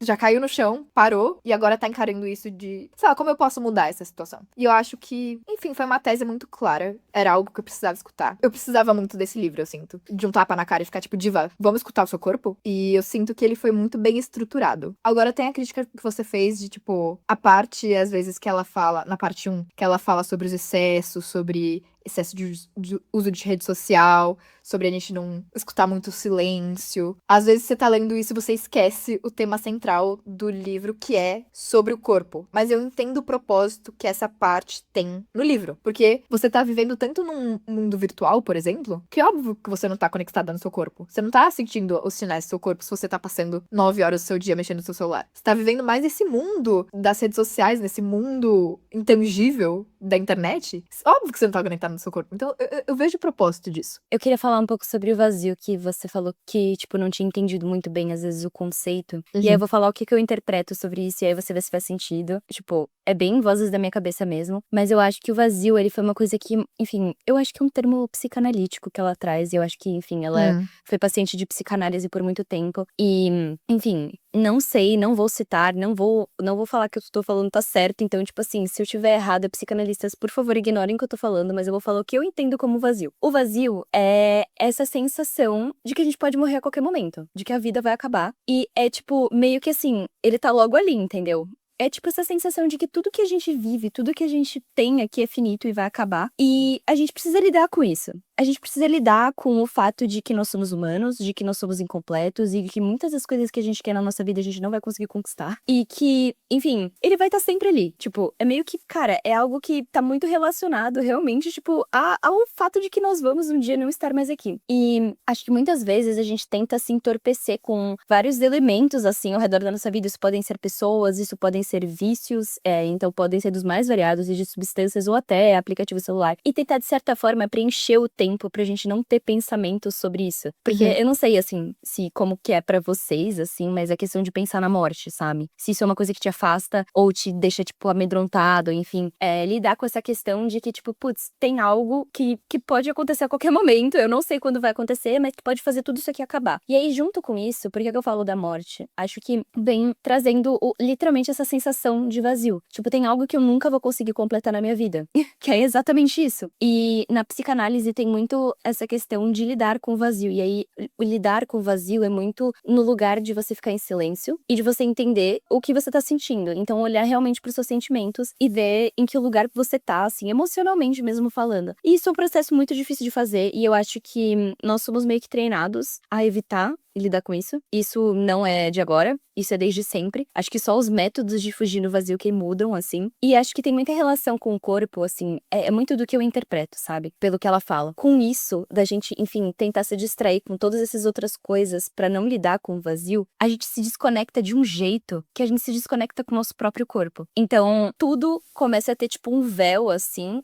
já caiu no chão, parou, e agora tá encarando isso de... Sei lá, como eu posso mudar essa situação? E eu acho que, enfim, foi uma tese muito clara. Era algo que eu precisava escutar. Eu precisava muito desse livro, eu sinto. De um tapa na cara e ficar tipo, diva, vamos escutar o seu corpo? E eu sinto que ele foi muito bem estruturado. Agora, tem a crítica que você fez de, tipo, a parte, às vezes, que ela fala, na parte 1, que ela fala sobre os excessos, sobre excesso de uso de rede social, sobre a gente não escutar muito o silêncio. Às vezes você tá lendo isso e você esquece o tema central do livro, que é sobre o corpo. Mas eu entendo o propósito que essa parte tem no livro. Porque você tá vivendo tanto num mundo virtual, por exemplo, que é óbvio que você não tá conectada no seu corpo. Você não tá sentindo os sinais do seu corpo se você tá passando 9 horas do seu dia mexendo no seu celular. Você tá vivendo mais nesse mundo das redes sociais, nesse mundo intangível da internet. Óbvio que você não tá conectado no seu corpo. Então, eu vejo o propósito disso. Eu queria falar um pouco sobre o vazio, que você falou que, tipo, não tinha entendido muito bem, às vezes, o conceito. E aí eu vou falar o que eu interpreto sobre isso, e aí você vê se faz sentido. Tipo, é bem vozes da minha cabeça mesmo. Mas eu acho que o vazio, ele foi uma coisa que, enfim, eu acho que é um termo psicanalítico que ela traz. E eu acho que, enfim, ela foi paciente de psicanálise por muito tempo. E, enfim, não sei, não vou citar, não vou falar que eu tô falando tá certo. Então, tipo assim, se eu tiver errado, psicanalistas, por favor, ignorem o que eu tô falando, mas eu vou falar o que eu entendo como vazio. O vazio é essa sensação de que a gente pode morrer a qualquer momento, de que a vida vai acabar. E é tipo, meio que assim, ele tá logo ali, entendeu? É tipo essa sensação de que tudo que a gente vive, tudo que a gente tem aqui é finito e vai acabar. E a gente precisa lidar com isso. A gente precisa lidar com o fato de que nós somos humanos, de que nós somos incompletos e de que muitas das coisas que a gente quer na nossa vida a gente não vai conseguir conquistar. E que, enfim, ele vai estar sempre ali. Tipo, é meio que, cara, é algo que tá muito relacionado realmente, tipo, ao fato de que nós vamos um dia não estar mais aqui. E acho que muitas vezes a gente tenta se entorpecer com vários elementos, assim, ao redor da nossa vida. Isso podem ser pessoas, isso podem ser vícios, então podem ser dos mais variados e de substâncias ou até aplicativo celular. E tentar, de certa forma, preencher o tempo pra gente não ter pensamentos sobre isso. Porque eu não sei, assim, se como que é pra vocês, assim, mas é questão de pensar na morte, sabe? Se isso é uma coisa que te afasta ou te deixa, tipo, amedrontado, enfim. Lidar com essa questão de que, tipo, putz, tem algo que pode acontecer a qualquer momento, eu não sei quando vai acontecer, mas que pode fazer tudo isso aqui acabar. E aí, junto com isso, por que eu falo da morte? Acho que vem trazendo literalmente essa sensação de vazio. Tipo, tem algo que eu nunca vou conseguir completar na minha vida. Que é exatamente isso. E na psicanálise tem muito muito essa questão de lidar com o vazio. E aí, o lidar com o vazio é muito no lugar de você ficar em silêncio e de você entender o que você tá sentindo. Então, olhar realmente pros seus sentimentos e ver em que lugar você tá, assim, emocionalmente mesmo falando. E isso é um processo muito difícil de fazer e eu acho que nós somos meio que treinados a evitar e lidar com isso. Isso não é de agora, isso é desde sempre. Acho que só os métodos de fugir no vazio que mudam, assim. E acho que tem muita relação com o corpo, assim, é muito do que eu interpreto, sabe? Pelo que ela fala. Com isso, da gente, enfim, tentar se distrair com todas essas outras coisas pra não lidar com o vazio, a gente se desconecta de um jeito que a gente se desconecta com o nosso próprio corpo. Então, tudo começa a ter, tipo, um véu, assim,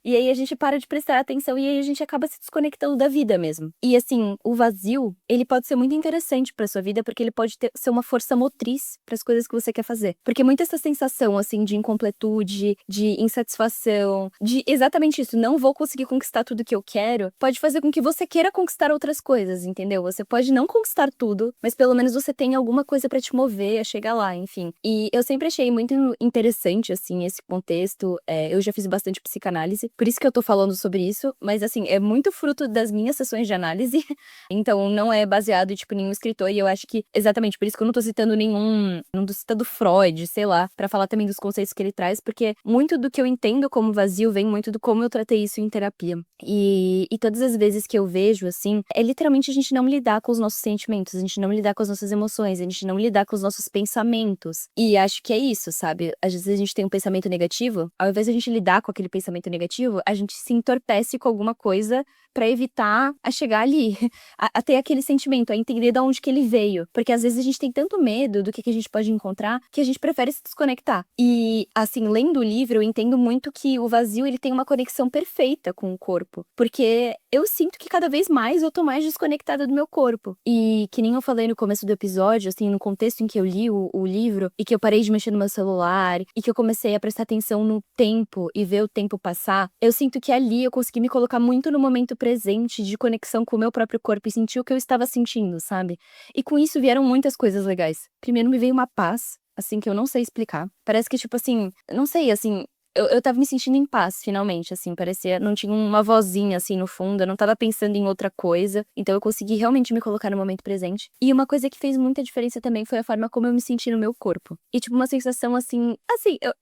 e aí a gente para de prestar atenção e aí a gente acaba se desconectando da vida mesmo. E, assim, o vazio, ele pode ser muito interessante pra sua vida, porque ele pode ser uma força motriz para as coisas que você quer fazer. Porque muita essa sensação, assim, de incompletude, de insatisfação, de exatamente isso, não vou conseguir conquistar tudo que eu quero, pode fazer com que você queira conquistar outras coisas, entendeu? Você pode não conquistar tudo, mas pelo menos você tem alguma coisa pra te mover a chegar lá, enfim. E eu sempre achei muito interessante, assim, esse contexto. Eu já fiz bastante psicanálise, por isso que eu tô falando sobre isso, mas, assim, é muito fruto das minhas sessões de análise, então não é baseado em tipo, nenhum escritor, e eu acho que, exatamente, por isso que eu não tô citando não tô citando Freud, sei lá, pra falar também dos conceitos que ele traz, porque muito do que eu entendo como vazio vem muito do como eu tratei isso em terapia. E todas as vezes que eu vejo, assim, é literalmente a gente não lidar com os nossos sentimentos, a gente não lidar com as nossas emoções, a gente não lidar com os nossos pensamentos. E acho que é isso, sabe? Às vezes a gente tem um pensamento negativo, ao invés de a gente lidar com aquele pensamento negativo, a gente se entorpece com alguma coisa pra evitar a chegar ali, a ter aquele sentimento, a entender de onde que ele veio. Porque às vezes a gente tem tanto medo do que a gente pode encontrar, que a gente prefere se desconectar. E, assim, lendo o livro, eu entendo muito que o vazio, ele tem uma conexão perfeita com o corpo. Porque eu sinto que cada vez mais eu tô mais desconectada do meu corpo. E que nem eu falei no começo do episódio, assim, no contexto em que eu li o livro, e que eu parei de mexer no meu celular, e que eu comecei a prestar atenção no tempo e ver o tempo passar, eu sinto que ali eu consegui me colocar muito no momento presente de conexão com o meu próprio corpo e sentir o que eu estava sentindo, sabe? E com isso vieram muitas coisas legais. Primeiro me veio uma paz, assim, que eu não sei explicar. Parece que, tipo assim, não sei, assim, eu tava me sentindo em paz, finalmente, assim, parecia, não tinha uma vozinha, assim, no fundo, eu não tava pensando em outra coisa, então eu consegui realmente me colocar no momento presente. E uma coisa que fez muita diferença também foi a forma como eu me senti no meu corpo. E, tipo, uma sensação, assim,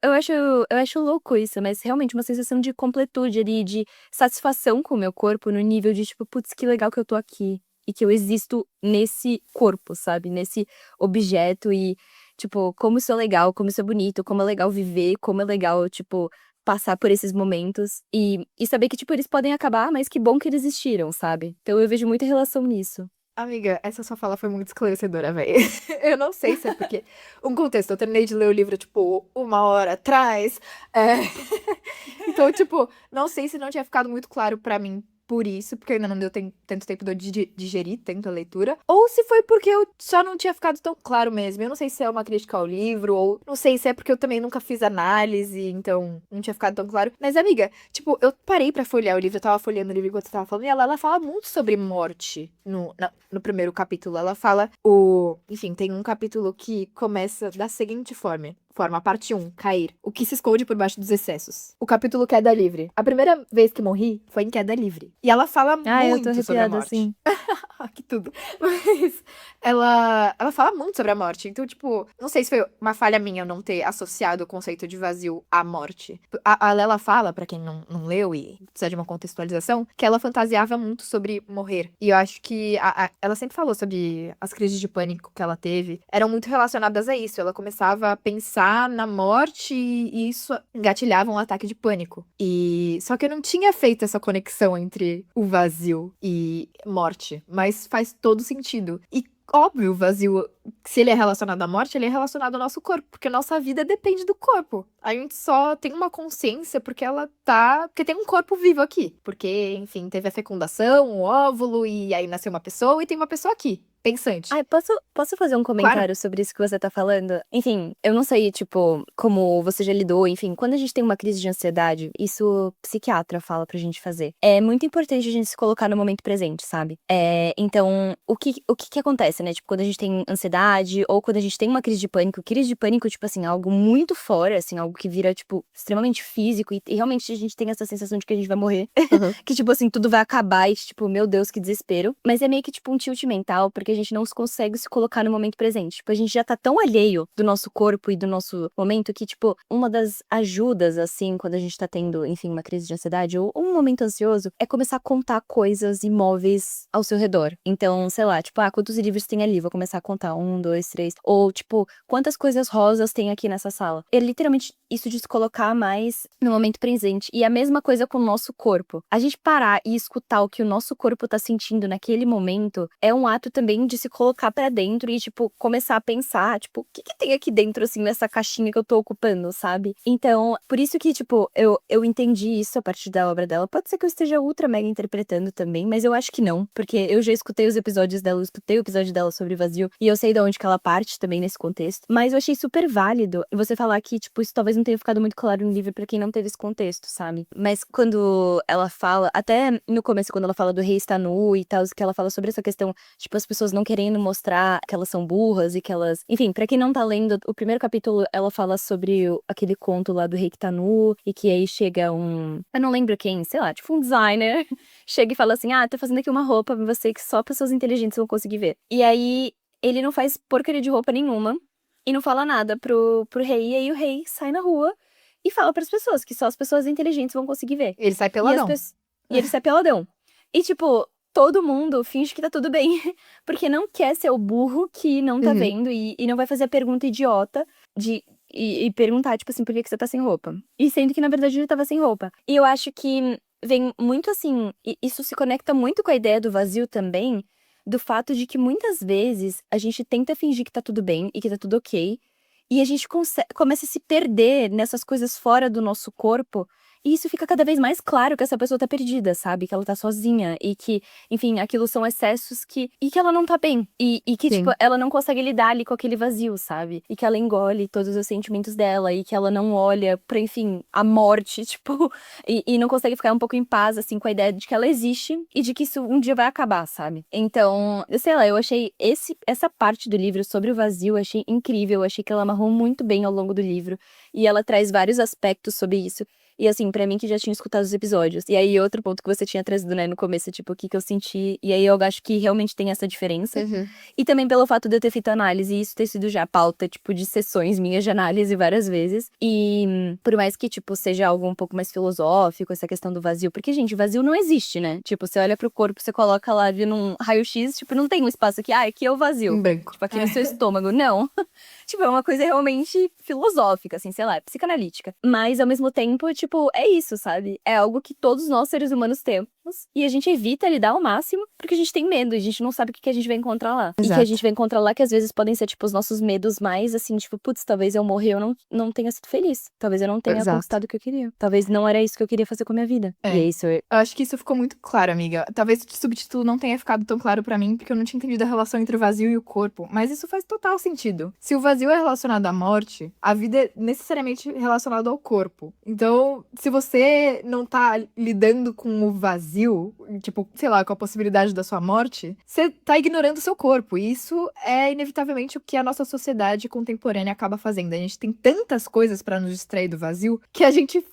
eu acho louco isso, mas realmente uma sensação de completude ali, de satisfação com o meu corpo, no nível de, tipo, putz, que legal que eu tô aqui. E que eu existo nesse corpo, sabe? Nesse objeto e, tipo, como isso é legal, como isso é bonito, como é legal viver, como é legal, tipo, passar por esses momentos. E saber que, tipo, eles podem acabar, mas que bom que eles existiram, sabe? Então eu vejo muita relação nisso. Amiga, essa sua fala foi muito esclarecedora, velho. Eu não sei se é porque. Um contexto, eu terminei de ler o livro, tipo, 1 hora atrás. é, Então, tipo, não sei se não tinha ficado muito claro pra mim por isso, porque ainda não deu tanto tempo de eu digerir tanto a leitura. Ou se foi porque eu só não tinha ficado tão claro mesmo. Eu não sei se é uma crítica ao livro, ou não sei se é porque eu também nunca fiz análise, então não tinha ficado tão claro. Mas, amiga, tipo, eu parei pra folhear o livro, eu tava folheando o livro enquanto você tava falando, e ela fala muito sobre morte no primeiro capítulo. Ela fala Enfim, tem um capítulo que começa da seguinte forma. Parte 1, cair. O que se esconde por baixo dos excessos. O capítulo Queda Livre. A primeira vez que morri foi em queda livre. E ela fala Ah, eu tô muito sobre a arrepiada, morte. assim. Que tudo. Mas ela fala muito sobre a morte. Então, tipo, não sei se foi uma falha minha eu não ter associado o conceito de vazio à morte. A Lela fala, pra quem não leu e precisa de uma contextualização, que ela fantasiava muito sobre morrer. E eu acho que ela sempre falou sobre as crises de pânico que ela teve. Eram muito relacionadas a isso. Ela começava a pensar na morte e isso engatilhava um ataque de pânico. Só que eu não tinha feito essa conexão entre o vazio e morte, mas faz todo sentido. E óbvio, o vazio, se ele é relacionado à morte, ele é relacionado ao nosso corpo, porque a nossa vida depende do corpo. A gente só tem uma consciência porque tem um corpo vivo aqui. Porque, enfim, teve a fecundação, o óvulo, e aí nasceu uma pessoa e tem uma pessoa aqui. pensante. Ai, posso fazer um comentário sobre isso que você tá falando? Enfim, eu não sei, tipo, como você já lidou, enfim, quando a gente tem uma crise de ansiedade, isso o psiquiatra fala pra gente fazer. É muito importante a gente se colocar no momento presente, sabe? Então, o que acontece, né? Tipo, quando a gente tem ansiedade ou quando a gente tem uma crise de pânico, tipo assim, algo muito fora, assim, algo que vira, tipo, extremamente físico e realmente a gente tem essa sensação de que a gente vai morrer. Uhum. Que, tipo assim, tudo vai acabar e, tipo, meu Deus, que desespero. Mas é meio que, tipo, um tilt mental, porque a gente não consegue se colocar no momento presente. Tipo, a gente já tá tão alheio do nosso corpo e do nosso momento que, tipo, uma das ajudas, assim, quando a gente tá tendo, enfim, uma crise de ansiedade ou um momento ansioso, é começar a contar coisas imóveis ao seu redor. Então, sei lá, tipo, quantos livros tem ali? Vou começar a contar. 1, 2, 3. Ou, tipo, quantas coisas rosas tem aqui nessa sala? É literalmente isso de se colocar mais no momento presente. E a mesma coisa com o nosso corpo. A gente parar e escutar o que o nosso corpo tá sentindo naquele momento é um ato também de se colocar pra dentro e, tipo, começar a pensar, tipo, o que que tem aqui dentro, assim, nessa caixinha que eu tô ocupando, sabe? Então, por isso que, tipo, eu entendi isso a partir da obra dela. Pode ser que eu esteja ultra mega interpretando também, mas eu acho que não, porque eu já escutei os episódios dela, eu escutei o episódio dela sobre vazio, e eu sei de onde que ela parte também nesse contexto, mas eu achei super válido você falar que, tipo, isso talvez não tenha ficado muito claro no livro pra quem não teve esse contexto, sabe? Mas quando ela fala, até no começo, quando ela fala do rei está nu e tal, que ela fala sobre essa questão, tipo, as pessoas não querendo mostrar que elas são burras e que elas... Enfim, pra quem não tá lendo, o primeiro capítulo, ela fala sobre aquele conto lá do rei que tá nu e que aí chega um... Eu não lembro quem, sei lá, tipo um designer, chega e fala assim, tô fazendo aqui uma roupa pra você que só pessoas inteligentes vão conseguir ver. E aí, ele não faz porcaria de roupa nenhuma e não fala nada pro rei, e aí o rei sai na rua e fala pras pessoas que só as pessoas inteligentes vão conseguir ver. Ele sai E, peladão. e ele sai peladão. E, tipo, todo mundo finge que tá tudo bem. Porque não quer ser o burro que não tá Uhum. vendo e não vai fazer a pergunta idiota e perguntar, tipo assim, por que que você tá sem roupa? E sendo que, na verdade, ele tava sem roupa. E eu acho que vem muito assim. Isso se conecta muito com a ideia do vazio também. Do fato de que muitas vezes a gente tenta fingir que tá tudo bem e que tá tudo ok. E a gente começa a se perder nessas coisas fora do nosso corpo. E isso fica cada vez mais claro que essa pessoa tá perdida, sabe? Que ela tá sozinha. E que, enfim, aquilo são excessos que. E que ela não tá bem. E que, tipo, Sim. ela não consegue lidar ali com aquele vazio, sabe? E que ela engole todos os sentimentos dela. E que ela não olha pra, enfim, a morte, tipo. E não consegue ficar um pouco em paz, assim, com a ideia de que ela existe e de que isso um dia vai acabar, sabe? Então, sei lá, eu achei essa parte do livro sobre o vazio, eu achei incrível. Eu achei que ela amarrou muito bem ao longo do livro. E ela traz vários aspectos sobre isso. E assim, pra mim que já tinha escutado os episódios. E aí, outro ponto que você tinha trazido, né, no começo, tipo, o que que eu senti. E aí eu acho que realmente tem essa diferença. Uhum. E também pelo fato de eu ter feito análise, e isso ter sido já pauta, tipo, de sessões minhas de análise várias vezes. E por mais que, tipo, seja algo um pouco mais filosófico, essa questão do vazio. Porque, gente, vazio não existe, né? Tipo, você olha pro corpo, você coloca lá de num raio-x, tipo, não tem um espaço aqui, aqui é o vazio. Em branco. Tipo, aqui no seu estômago. Não. Tipo, é uma coisa realmente filosófica, assim, sei lá, é psicanalítica. Mas, ao mesmo tempo, tipo, é isso, sabe? É algo que todos nós, seres humanos, temos. E a gente evita lidar ao máximo, porque a gente tem medo. E a gente não sabe o que que a gente vai encontrar lá. E que a Exato. gente vai encontrar lá, que às vezes podem ser, tipo, os nossos medos mais, assim, tipo, putz, talvez eu morrer, eu não tenha sido feliz. Talvez eu não tenha Exato. conquistado o que eu queria. Talvez não era isso que eu queria fazer com a minha vida. É. E é isso. Eu acho que isso ficou muito claro, amiga. Talvez o subtítulo não tenha ficado tão claro pra mim, porque eu não tinha entendido a relação entre o vazio e o corpo. Mas isso faz total sentido. Se o vazio é relacionado à morte, a vida é necessariamente relacionada ao corpo. Então, se você não tá lidando com o vazio, tipo, sei lá, com a possibilidade da sua morte, você tá ignorando o seu corpo. E isso é inevitavelmente o que a nossa sociedade contemporânea acaba fazendo. A gente tem tantas coisas pra nos distrair do vazio que a gente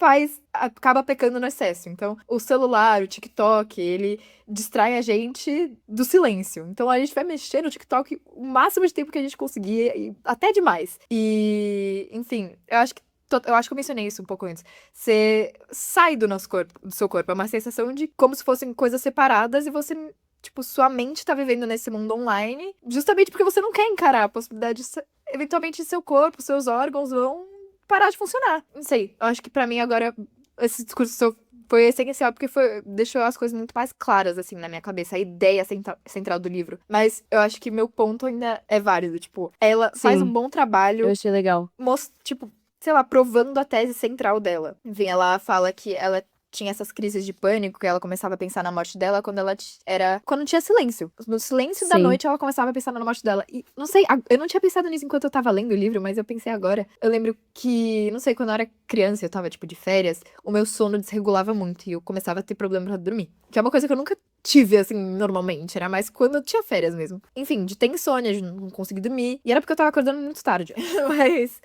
acaba pecando no excesso. Então, o celular, o TikTok, ele distrai a gente do silêncio. Então, a gente vai mexer no TikTok o máximo de tempo que a gente conseguir, e até demais. E, enfim, eu acho que eu mencionei isso um pouco antes. Você sai do seu corpo. É uma sensação de como se fossem coisas separadas e você, tipo, sua mente tá vivendo nesse mundo online justamente porque você não quer encarar a possibilidade de, eventualmente, seu corpo, seus órgãos vão parar de funcionar. Não sei. Eu acho que pra mim agora esse discurso foi essencial porque deixou as coisas muito mais claras, assim, na minha cabeça. A ideia central do livro. Mas eu acho que meu ponto ainda é válido. Tipo, ela faz um bom trabalho. Eu achei legal. Tipo, sei lá, provando a tese central dela. Enfim, ela fala que ela tinha essas crises de pânico, que ela começava a pensar na morte dela quando quando tinha silêncio. No silêncio da Sim. noite, ela começava a pensar na morte dela. E, não sei, eu não tinha pensado nisso enquanto eu tava lendo o livro, mas eu pensei agora. Eu lembro que, não sei, quando eu era criança, eu tava, tipo, de férias, o meu sono desregulava muito e eu começava a ter problema pra dormir. Que é uma coisa que eu nunca tive, assim, normalmente. Era mais quando eu tinha férias mesmo. Enfim, de ter insônia, de não conseguir dormir. E era porque eu tava acordando muito tarde. Mas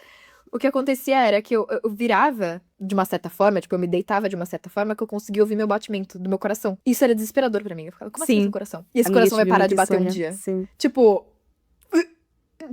o que acontecia era que eu virava de uma certa forma, tipo, eu me deitava de uma certa forma que eu conseguia ouvir meu batimento do meu coração. Isso era desesperador pra mim. Eu ficava, como assim esse Sim. coração? E esse Amiga, eu coração vai tive parar de muita bater um insônia. dia? Sim. Tipo,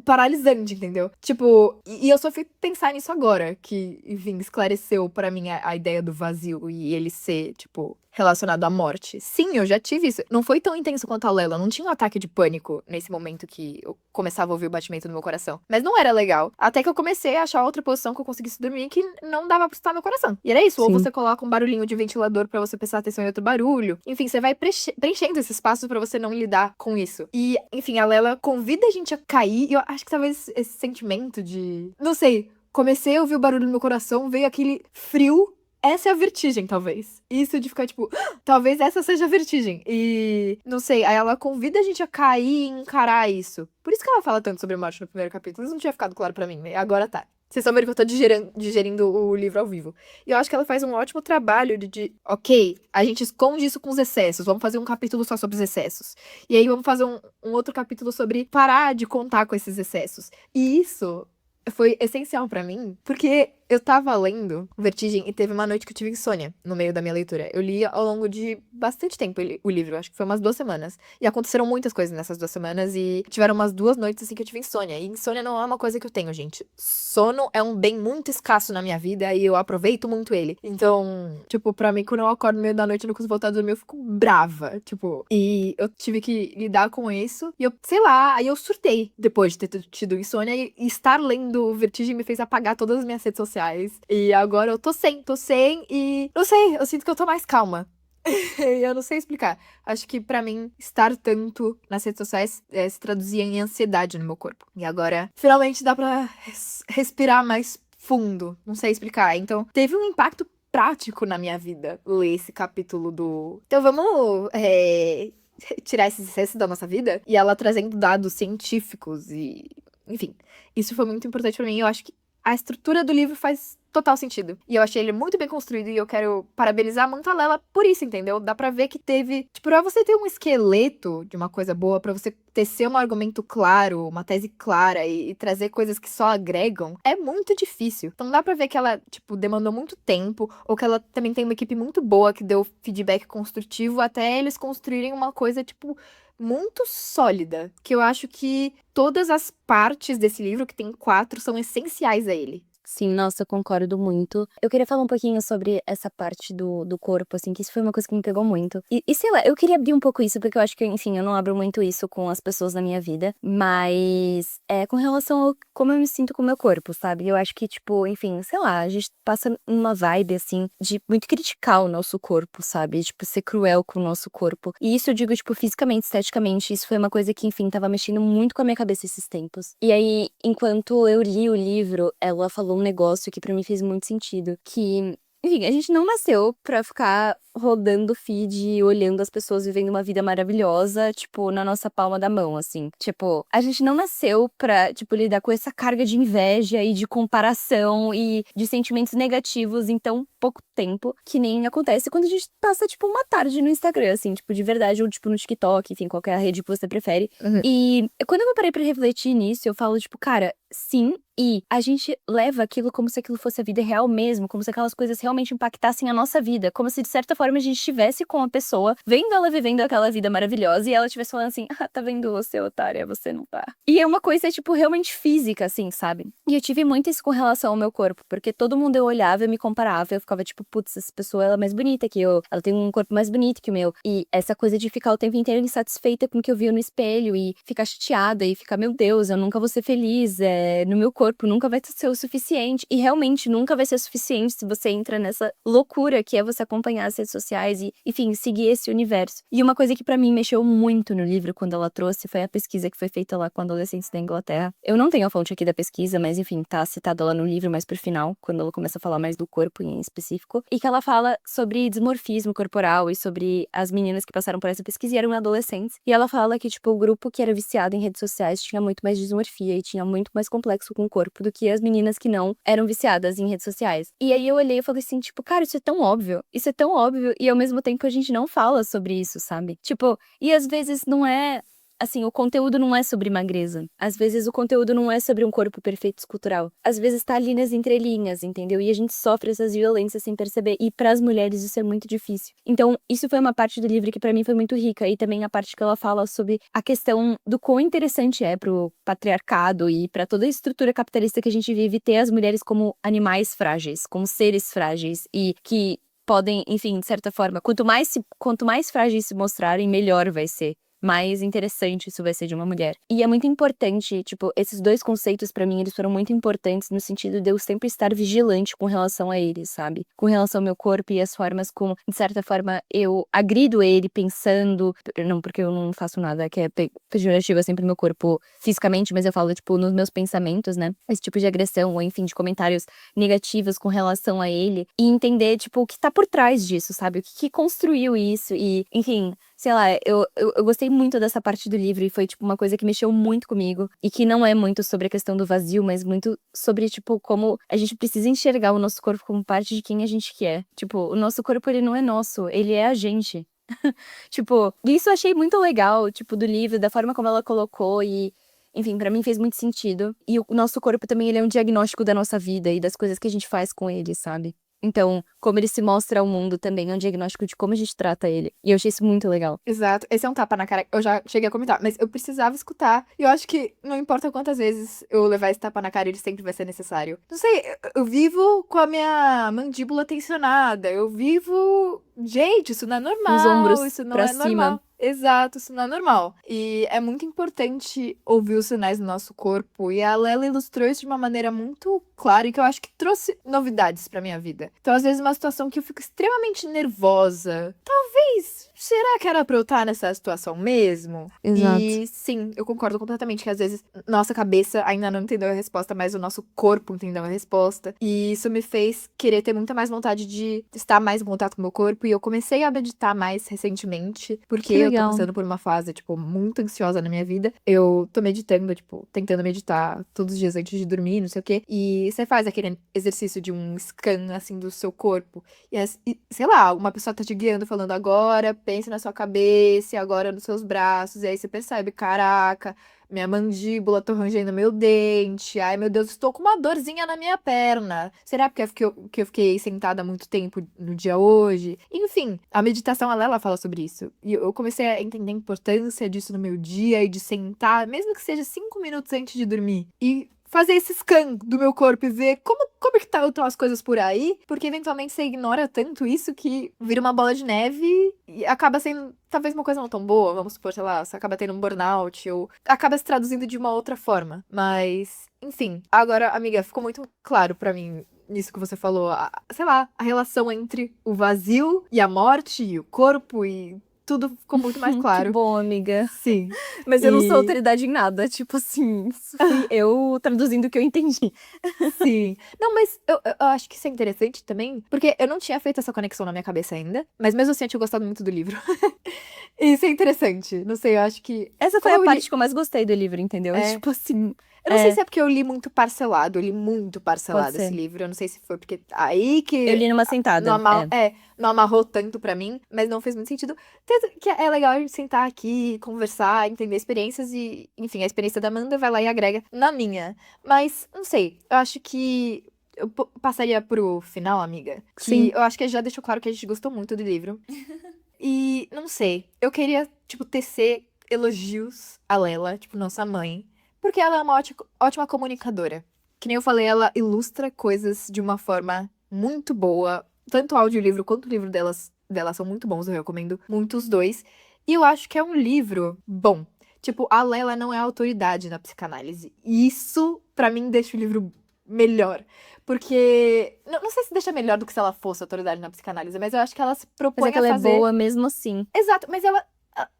paralisante, entendeu? Tipo, e eu só fui pensar nisso agora, que, enfim, esclareceu pra mim a ideia do vazio e ele ser, tipo, relacionado à morte. Sim, eu já tive isso. Não foi tão intenso quanto a Lela, não tinha um ataque de pânico nesse momento que eu começava a ouvir o batimento do meu coração. Mas não era legal. Até que eu comecei a achar outra posição que eu conseguisse dormir que não dava pra escutar meu coração. E era isso, ou Sim. você coloca um barulhinho de ventilador pra você prestar atenção em outro barulho. Enfim, você vai preenchendo esse espaço pra você não lidar com isso. E, enfim, a Lela convida a gente a cair, e eu acho que talvez esse sentimento de, não sei, comecei a ouvir o barulho no meu coração, veio aquele frio. Essa é a vertigem, talvez. Isso de ficar, tipo, talvez essa seja a vertigem. E, não sei, aí ela convida a gente a cair e encarar isso. Por isso que ela fala tanto sobre morte no primeiro capítulo. Isso não tinha ficado claro pra mim, né? Agora tá. Vocês estão vendo que eu tô digerindo o livro ao vivo. E eu acho que ela faz um ótimo trabalho ok, a gente esconde isso com os excessos. Vamos fazer um capítulo só sobre os excessos. E aí vamos fazer um outro capítulo sobre parar de contar com esses excessos. E isso foi essencial pra mim, porque eu tava lendo Vertigem e teve uma noite que eu tive insônia no meio da minha leitura. Eu li ao longo de bastante tempo o livro, acho que foi umas 2 semanas. E aconteceram muitas coisas nessas 2 semanas e tiveram umas 2 noites assim que eu tive insônia. E insônia não é uma coisa que eu tenho, gente. Sono é um bem muito escasso na minha vida e eu aproveito muito ele. Então, tipo, pra mim, quando eu acordo no meio da noite e não consigo voltar a dormir, eu fico brava, tipo. E eu tive que lidar com isso. E eu, sei lá, aí eu surtei depois de ter tido insônia e estar lendo Vertigem me fez apagar todas as minhas redes sociais. E agora eu tô sem e não sei, eu sinto que eu tô mais calma. E eu não sei explicar. Acho que pra mim, estar tanto nas redes sociais se traduzia em ansiedade no meu corpo. E agora, finalmente dá pra respirar mais fundo. Não sei explicar. Então, teve um impacto prático na minha vida ler esse capítulo do. Então vamos tirar esses excessos da nossa vida. E ela trazendo dados científicos e. Enfim, isso foi muito importante pra mim. Eu acho que a estrutura do livro faz total sentido. E eu achei ele muito bem construído e eu quero parabenizar muito a Lela por isso, entendeu? Dá pra ver que teve... Tipo, pra você ter um esqueleto de uma coisa boa, pra você tecer um argumento claro, uma tese clara e trazer coisas que só agregam, é muito difícil. Então dá pra ver que ela, tipo, demandou muito tempo, ou que ela também tem uma equipe muito boa que deu feedback construtivo até eles construírem uma coisa, tipo, muito sólida, que eu acho que todas as partes desse livro, que tem 4, são essenciais a ele. Sim, nossa, eu concordo muito. Eu queria falar um pouquinho sobre essa parte do corpo, assim, que isso foi uma coisa que me pegou muito. E sei lá, eu queria abrir um pouco isso, porque eu acho que, enfim, eu não abro muito isso com as pessoas da minha vida, mas é com relação ao como eu me sinto com o meu corpo, sabe? Eu acho que, tipo, enfim, sei lá, a gente passa numa vibe, assim, de muito criticar o nosso corpo, sabe? Tipo, ser cruel com o nosso corpo. E isso eu digo, tipo, fisicamente, esteticamente, isso foi uma coisa que, enfim, tava mexendo muito com a minha cabeça esses tempos. E aí, enquanto eu li o livro, ela falou um negócio que pra mim fez muito sentido, que, enfim, a gente não nasceu pra ficar rodando feed e olhando as pessoas vivendo uma vida maravilhosa, tipo, na nossa palma da mão, assim. Tipo, a gente não nasceu pra, tipo, lidar com essa carga de inveja e de comparação e de sentimentos negativos em tão pouco tempo, que nem acontece quando a gente passa, tipo, uma tarde no Instagram, assim, tipo, de verdade, ou, tipo, no TikTok, enfim, qualquer rede que você prefere. Uhum. E quando eu me parei pra refletir nisso, eu falo, tipo, cara, sim, e a gente leva aquilo como se aquilo fosse a vida real mesmo, como se aquelas coisas realmente impactassem a nossa vida, como se, de certa forma, a gente estivesse com a pessoa, vendo ela vivendo aquela vida maravilhosa e ela estivesse falando assim, ah, tá vendo você, otária, você não tá. E é uma coisa, tipo, realmente física, assim, sabe? E eu tive muito isso com relação ao meu corpo, porque todo mundo eu olhava, eu me comparava, eu ficava tipo, putz, essa pessoa, ela é mais bonita que eu, ela tem um corpo mais bonito que o meu. E essa coisa de ficar o tempo inteiro insatisfeita com o que eu via no espelho e ficar chateada e ficar, meu Deus, eu nunca vou ser feliz, no meu corpo nunca vai ser o suficiente. E realmente nunca vai ser o suficiente se você entra nessa loucura que é você acompanhar as redes redes sociais e, enfim, seguir esse universo. E uma coisa que pra mim mexeu muito no livro quando ela trouxe foi a pesquisa que foi feita lá com adolescentes da Inglaterra. Eu não tenho a fonte aqui da pesquisa, mas enfim, tá citada lá no livro mais pro final, quando ela começa a falar mais do corpo em específico, e que ela fala sobre dismorfismo corporal e sobre as meninas que passaram por essa pesquisa e eram adolescentes. E ela fala que, tipo, o grupo que era viciado em redes sociais tinha muito mais dismorfia e tinha muito mais complexo com o corpo do que as meninas que não eram viciadas em redes sociais. E aí eu olhei e falei assim, tipo, cara, isso é tão óbvio, e ao mesmo tempo a gente não fala sobre isso, sabe? Tipo, e às vezes não é, assim, o conteúdo não é sobre magreza. Às vezes o conteúdo não é sobre um corpo perfeito escultural. Às vezes tá ali nas entrelinhas, entendeu? E a gente sofre essas violências sem perceber. E pras mulheres isso é muito difícil. Então, isso foi uma parte do livro que pra mim foi muito rica. E também a parte que ela fala sobre a questão do quão interessante é pro patriarcado e pra toda a estrutura capitalista que a gente vive ter as mulheres como animais frágeis, como seres frágeis e que podem, enfim, de certa forma, quanto mais frágeis se mostrarem, melhor vai ser. Mais interessante isso vai ser de uma mulher. E é muito importante, tipo, esses dois conceitos pra mim, eles foram muito importantes no sentido de eu sempre estar vigilante com relação a eles, sabe? Com relação ao meu corpo e as formas como, de certa forma, eu agrido ele pensando, não porque eu não faço nada que é pejorativo sempre no meu corpo fisicamente, mas eu falo, tipo, nos meus pensamentos, né? Esse tipo de agressão, ou enfim, de comentários negativos com relação a ele. E entender, tipo, o que tá por trás disso, sabe? O que construiu isso e, enfim, sei lá, eu gostei muito dessa parte do livro e foi, tipo, uma coisa que mexeu muito comigo. E que não é muito sobre a questão do vazio, mas muito sobre, tipo, como a gente precisa enxergar o nosso corpo como parte de quem a gente é. Tipo, o nosso corpo, ele não é nosso, ele é a gente. Tipo, isso eu achei muito legal, tipo, do livro, da forma como ela colocou e... Enfim, pra mim fez muito sentido. E o nosso corpo também, ele é um diagnóstico da nossa vida e das coisas que a gente faz com ele, sabe? Então, como ele se mostra ao mundo também é um diagnóstico de como a gente trata ele. E eu achei isso muito legal. Exato. Esse é um tapa na cara. Eu já cheguei a comentar, mas eu precisava escutar. E eu acho que não importa quantas vezes eu levar esse tapa na cara, ele sempre vai ser necessário. Não sei, eu vivo com a minha mandíbula tensionada. Eu vivo. Gente, isso não é Com os normal. ombros Isso não pra é cima. normal. Exato, isso não é normal. E é muito importante ouvir os sinais do nosso corpo. E a Lela ilustrou isso de uma maneira muito clara e que eu acho que trouxe novidades pra minha vida. Então, às vezes, uma situação que eu fico extremamente nervosa. Talvez. Será que era pra eu estar nessa situação mesmo? Exato. E sim, eu concordo completamente que às vezes nossa cabeça ainda não entendeu a resposta, mas o nosso corpo entendeu a resposta. E isso me fez querer ter muita mais vontade de estar mais em contato com o meu corpo. E eu comecei a meditar mais recentemente, porque Que eu tô legal. passando por uma fase, tipo, muito ansiosa na minha vida. Eu tô meditando, tipo, tentando meditar todos os dias antes de dormir, não sei o quê. E você faz aquele exercício de um scan, assim, do seu corpo. E, sei lá, uma pessoa tá te guiando falando agora, pense na sua cabeça, e agora nos seus braços. E aí você percebe, caraca, minha mandíbula, tô rangendo meu dente. Ai, meu Deus, estou com uma dorzinha na minha perna. Será porque que eu fiquei sentada há muito tempo no dia hoje? Enfim, a meditação, ela fala sobre isso. E eu comecei a entender a importância disso no meu dia e de sentar, mesmo que seja 5 minutos antes de dormir. E fazer esse scan do meu corpo e ver como é que estão as coisas por aí, porque eventualmente você ignora tanto isso que vira uma bola de neve e acaba sendo talvez uma coisa não tão boa, vamos supor, sei lá, você acaba tendo um burnout ou acaba se traduzindo de uma outra forma. Mas, enfim, agora, amiga, ficou muito claro pra mim nisso que você falou, sei lá, a relação entre o vazio e a morte e o corpo e tudo ficou muito mais Que claro. bom, amiga. Sim. Mas eu não sou E autoridade em nada. Tipo assim, isso fui eu traduzindo o que eu entendi. sim. Não, mas eu acho que isso é interessante também, porque eu não tinha feito essa conexão na minha cabeça ainda, mas mesmo assim eu tinha gostado muito do livro. E isso é interessante. Não sei, eu acho que. Essa foi Como a eu li. parte que eu mais gostei do livro, entendeu? É, Tipo assim, eu não sei é, se é porque eu li muito parcelado, eu li muito pode parcelado esse ser. livro. Eu não sei se foi porque aí Eu que li numa não, sentada, é. não amarrou tanto pra mim, mas não fez muito sentido. Tanto que é legal a gente sentar aqui, conversar, entender experiências e, enfim, a experiência da Amanda vai lá e agrega na minha. Mas, não sei, eu acho que eu passaria pro final, amiga, que Sim. eu acho que já deixou claro que a gente gostou muito do livro. E, não sei, eu queria, tipo, tecer elogios a Lela, tipo, nossa mãe, porque ela é uma ótima comunicadora. Que nem eu falei, ela ilustra coisas de uma forma muito boa. Tanto o audiolivro quanto o livro dela são muito bons, eu recomendo muito os dois. E eu acho que é um livro bom. Tipo, a Lela não é autoridade na psicanálise. E isso, pra mim, deixa o livro melhor. Porque, não sei se deixa melhor do que se ela fosse autoridade na psicanálise, mas eu acho que ela se Mas propõe é que a ela é fazer... boa mesmo assim. Exato, mas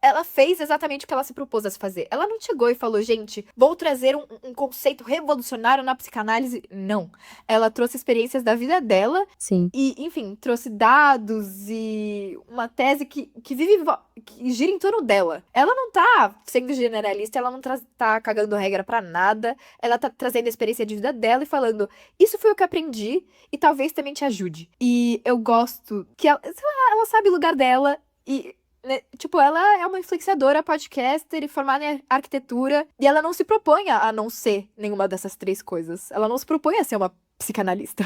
ela fez exatamente o que ela se propôs a se fazer. Ela não chegou e falou, gente, vou trazer um conceito revolucionário na psicanálise. Não. Ela trouxe experiências da vida dela Sim. e, enfim, trouxe dados e uma tese que que gira em torno dela. Ela não tá sendo generalista, ela não tá cagando regra pra nada. Ela tá trazendo a experiência de vida dela e falando, isso foi o que eu aprendi e talvez também te ajude. E eu gosto que ela, sei lá, ela sabe o lugar dela e né, tipo, ela é uma influenciadora, podcaster e formada em arquitetura. E ela não se propõe a não ser nenhuma dessas três coisas. Ela não se propõe a ser uma psicanalista.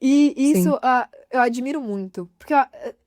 E Sim. isso eu admiro muito. Porque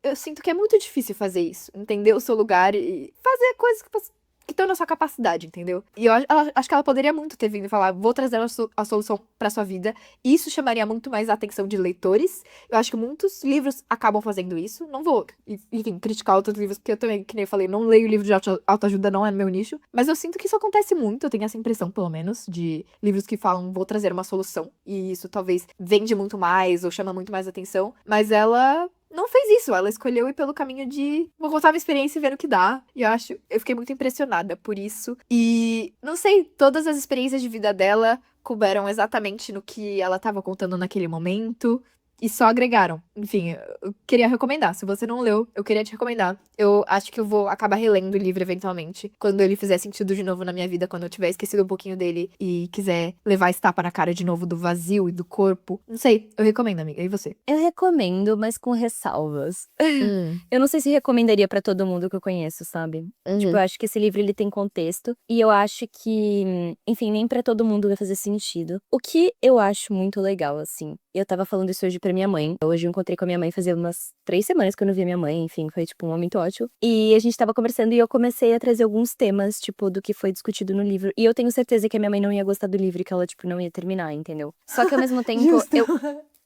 eu sinto que é muito difícil fazer isso. Entender o seu lugar e fazer coisas que estão na sua capacidade, entendeu? E acho que ela poderia muito ter vindo e falar, vou trazer a solução pra sua vida. E isso chamaria muito mais a atenção de leitores. Eu acho que muitos livros acabam fazendo isso. Não vou, enfim, criticar outros livros, porque eu também, que nem eu falei, não leio livro de autoajuda, não é meu nicho. Mas eu sinto que isso acontece muito, eu tenho essa impressão, pelo menos, de livros que falam, vou trazer uma solução. E isso talvez vende muito mais, ou chama muito mais atenção. Mas ela não fez isso, ela escolheu ir pelo caminho de vou contar minha experiência e ver o que dá. E eu fiquei muito impressionada por isso. E não sei, todas as experiências de vida dela couberam exatamente no que ela tava contando naquele momento. E só agregaram. Enfim, eu queria recomendar. Se você não leu, eu queria te recomendar. Eu acho que eu vou acabar relendo o livro eventualmente. Quando ele fizer sentido de novo na minha vida. Quando eu tiver esquecido um pouquinho dele e quiser levar esse tapa na cara de novo do vazio e do corpo. Não sei, eu recomendo, amiga. E você? Eu recomendo, mas com ressalvas. Hum, Eu não sei se recomendaria pra todo mundo que eu conheço, sabe? Tipo, eu uhum. acho que esse livro ele tem contexto e eu acho que, enfim, nem pra todo mundo vai fazer sentido. O que eu acho muito legal, assim, eu tava falando isso hoje pra minha mãe. Hoje eu encontrei com a minha mãe fazia umas 3 semanas que eu não via minha mãe, enfim, foi tipo um momento ótimo. E a gente tava conversando e eu comecei a trazer alguns temas, tipo, do que foi discutido no livro. E eu tenho certeza que a minha mãe não ia gostar do livro e que ela, tipo, não ia terminar, entendeu? Só que ao mesmo tempo, Justo.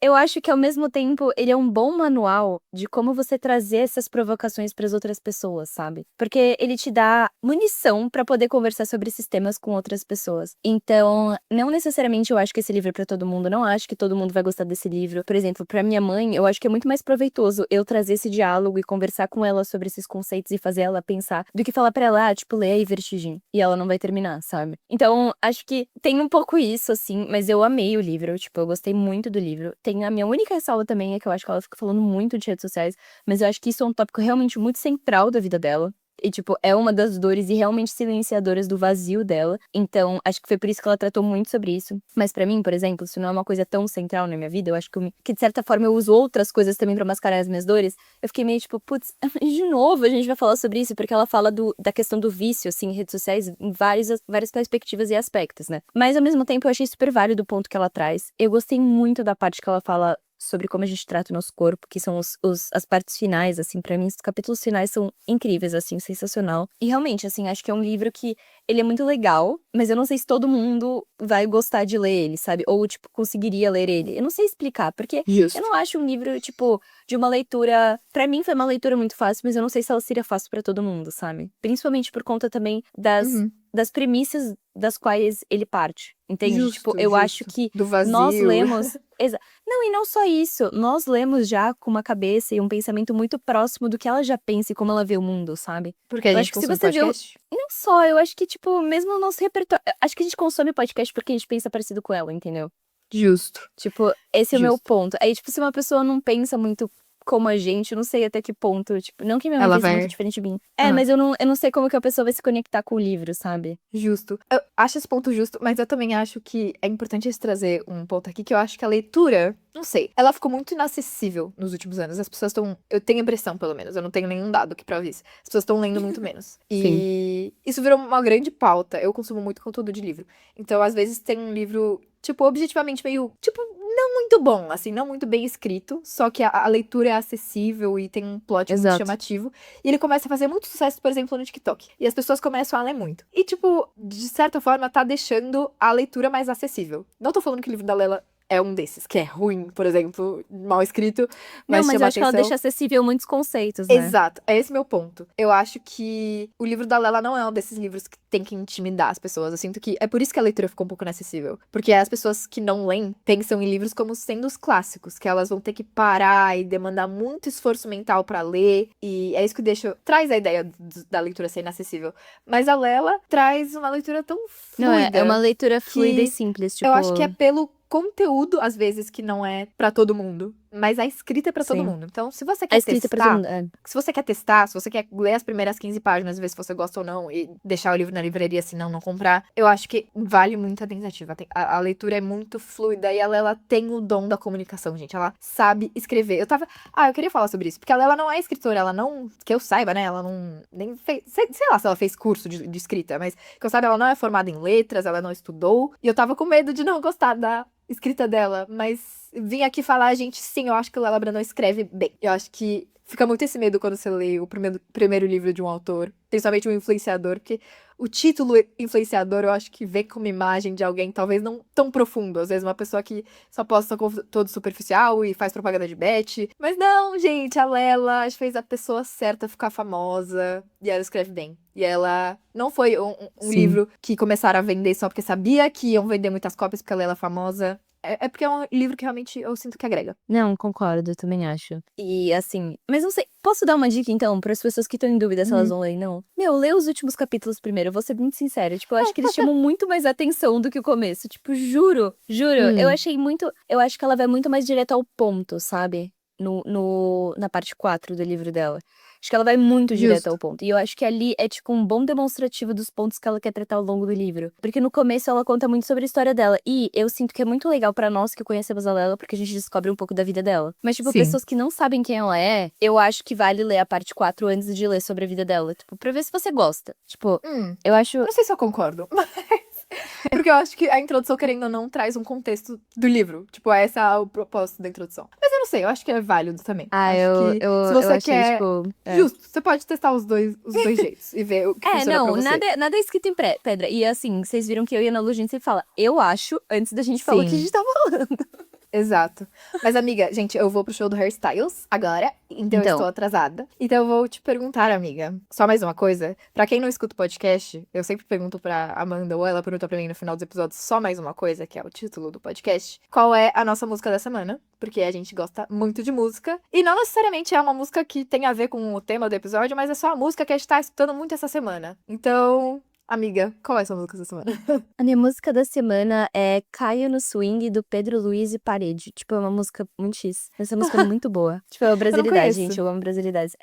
eu acho que ao mesmo tempo ele é um bom manual de como você trazer essas provocações para as outras pessoas, sabe? Porque ele te dá munição para poder conversar sobre esses temas com outras pessoas. Então, não necessariamente eu acho que esse livro é para todo mundo, não acho que todo mundo vai gostar desse livro. Por exemplo, para minha mãe, eu acho que é muito mais proveitoso eu trazer esse diálogo e conversar com ela sobre esses conceitos e fazer ela pensar do que falar para ela, tipo, leia aí Vertigem e ela não vai terminar, sabe? Então, acho que tem um pouco isso assim, mas eu amei o livro, tipo, eu gostei muito do livro. Tem a minha única ressalva também é que eu acho que ela fica falando muito de redes sociais, mas eu acho que isso é um tópico realmente muito central da vida dela. E, tipo, é uma das dores e realmente silenciadoras do vazio dela. Então, acho que foi por isso que ela tratou muito sobre isso. Mas pra mim, por exemplo, se não é uma coisa tão central na minha vida, eu acho que de certa forma eu uso outras coisas também pra mascarar as minhas dores. Eu fiquei meio tipo, putz, de novo a gente vai falar sobre isso, porque ela fala da questão do vício, assim, em redes sociais, em várias perspectivas e aspectos, né? Mas ao mesmo tempo eu achei super válido o ponto que ela traz. Eu gostei muito da parte que ela fala sobre como a gente trata o nosso corpo, que são as partes finais, assim, pra mim, os capítulos finais são incríveis, assim, sensacional. E realmente, assim, acho que é um livro que ele é muito legal, mas eu não sei se todo mundo vai gostar de ler ele, sabe? Ou, tipo, conseguiria ler ele. Eu não sei explicar, porque eu Justo. não acho um livro, tipo, de uma leitura. Pra mim foi uma leitura muito fácil, mas eu não sei se ela seria fácil pra todo mundo, sabe? Principalmente por conta também Uhum. das premissas das quais ele parte, entende? Tipo, Justo, eu acho justo. que Do nós vazio. lemos. Não, e não só isso. Nós lemos já com uma cabeça e um pensamento muito próximo do que ela já pensa e como ela vê o mundo, sabe? Porque a Eu gente acho que se consome você vê. podcast? Não só, eu acho que, tipo, mesmo o nosso repertório. Acho que a gente consome podcast porque a gente pensa parecido com ela, entendeu? Justo. Tipo, esse é o meu Justo. ponto. Aí, tipo, se uma pessoa não pensa muito como a gente, eu não sei até que ponto. Tipo, não que minha mãe Ela pense muito vai. diferente de mim. Aham. Mas eu não sei como que a pessoa vai se conectar com o livro, sabe? Justo. Eu acho esse ponto justo, mas eu também acho que é importante trazer um ponto aqui que eu acho que a leitura, não sei, ela ficou muito inacessível nos últimos anos. As pessoas estão, eu tenho a impressão, pelo menos, eu não tenho nenhum dado que prove isso. As pessoas estão lendo muito menos. Sim. E isso virou uma grande pauta. Eu consumo muito conteúdo de livro. Então, às vezes tem um livro, tipo, objetivamente meio, tipo, não muito bom, assim, não muito bem escrito, só que a leitura é acessível e tem um plot muito Exato. chamativo. E ele começa a fazer muito sucesso, por exemplo, no TikTok. E as pessoas começam a ler muito. E, tipo, de certa forma, tá deixando a leitura mais acessível. Não tô falando que o livro da Lela é um desses, que é ruim, por exemplo, mal escrito, Não, mas mas eu chama acho que ela atenção. deixa acessível muitos conceitos, né? Exato, é esse meu ponto. Eu acho que o livro da Lela não é um desses livros que tem que intimidar as pessoas. Eu sinto que é por isso que a leitura ficou um pouco inacessível. Porque as pessoas que não leem pensam em livros como sendo os clássicos, que elas vão ter que parar e demandar muito esforço mental pra ler. E é isso que traz a ideia da leitura ser inacessível. Mas a Lela traz uma leitura tão Não, é fluida uma leitura fluida e que simples, eu acho que é tipo, pelo conteúdo, às vezes, que não é pra todo mundo. Mas a escrita é pra todo sim. mundo. Então, se você A quer escrita pra todo testar, mundo. É. se você quer ler as primeiras 15 páginas, ver se você gosta ou não, e deixar o livro na livraria, se não comprar, eu acho que vale muito a tentativa. A leitura é muito fluida e ela tem o dom da comunicação, gente. Ela sabe escrever. Eu queria falar sobre isso, porque ela não é escritora, ela não, que eu saiba, né, ela não, nem fez, sei lá se ela fez curso de escrita, mas que eu saiba, ela não é formada em letras, ela não estudou, e eu tava com medo de não gostar da escrita dela, mas vim aqui falar, gente, sim, eu acho que o Lela Brandão escreve bem. Eu acho que fica muito esse medo quando você lê o primeiro livro de um autor, principalmente um influenciador, porque o título influenciador eu acho que vem com uma imagem de alguém talvez não tão profundo. Às vezes uma pessoa que só posta todo superficial e faz propaganda de bet. Mas não, gente, a Lela fez a pessoa certa ficar famosa e ela escreve bem. E ela não foi um Sim. livro que começaram a vender só porque sabia que iam vender muitas cópias porque a Lela é famosa. É porque é um livro que realmente eu sinto que agrega. Não, concordo, eu também acho. E assim, mas não sei, posso dar uma dica então para as pessoas que estão em dúvida se elas vão ler, não? Meu, lê os últimos capítulos primeiro, eu vou ser muito sincera. Tipo, eu acho que eles chamam muito mais atenção do que o começo. Tipo, juro. Eu achei muito. Eu acho que ela vai muito mais direto ao ponto, sabe? Na parte 4 do livro dela. Acho que ela vai muito direto ao ponto. E eu acho que ali é, tipo, um bom demonstrativo dos pontos que ela quer tratar ao longo do livro. Porque no começo ela conta muito sobre a história dela. E eu sinto que é muito legal pra nós que conhecemos a Lela, porque a gente descobre um pouco da vida dela. Mas, tipo, Sim. pessoas que não sabem quem ela é, eu acho que vale ler a parte 4 antes de ler sobre a vida dela. Tipo, pra ver se você gosta. Tipo, eu acho. Não sei se eu concordo, mas. Porque eu acho que a introdução, querendo ou não, traz um contexto do livro. Tipo, esse é o propósito da introdução. Mas eu não sei, eu acho que é válido também. Acho que se você achei, quer. tipo. Justo, você pode testar os dois jeitos e ver o que funciona pra Não, você. nada é escrito em pedra. E assim, vocês viram que eu e a Ana Lu, a gente sempre fala, eu acho, antes da gente falar o que a gente tá falando. Exato. Mas, amiga, gente, eu vou pro show do Hairstyles agora, então eu estou atrasada. Então eu vou te perguntar, amiga, só mais uma coisa. Pra quem não escuta o podcast, eu sempre pergunto pra Amanda, ou ela pergunta pra mim no final dos episódios, só mais uma coisa, que é o título do podcast. Qual é a nossa música da semana? Porque a gente gosta muito de música. E não necessariamente é uma música que tem a ver com o tema do episódio, mas é só a música que a gente tá escutando muito essa semana. Então, amiga, qual é a sua música da semana? A minha música da semana é Caio no Swing, do Pedro Luiz e Parede. Tipo, é uma música muito X. Essa música é muito boa. Tipo, é brasilidade, conheço. gente. Eu amo brasilidade.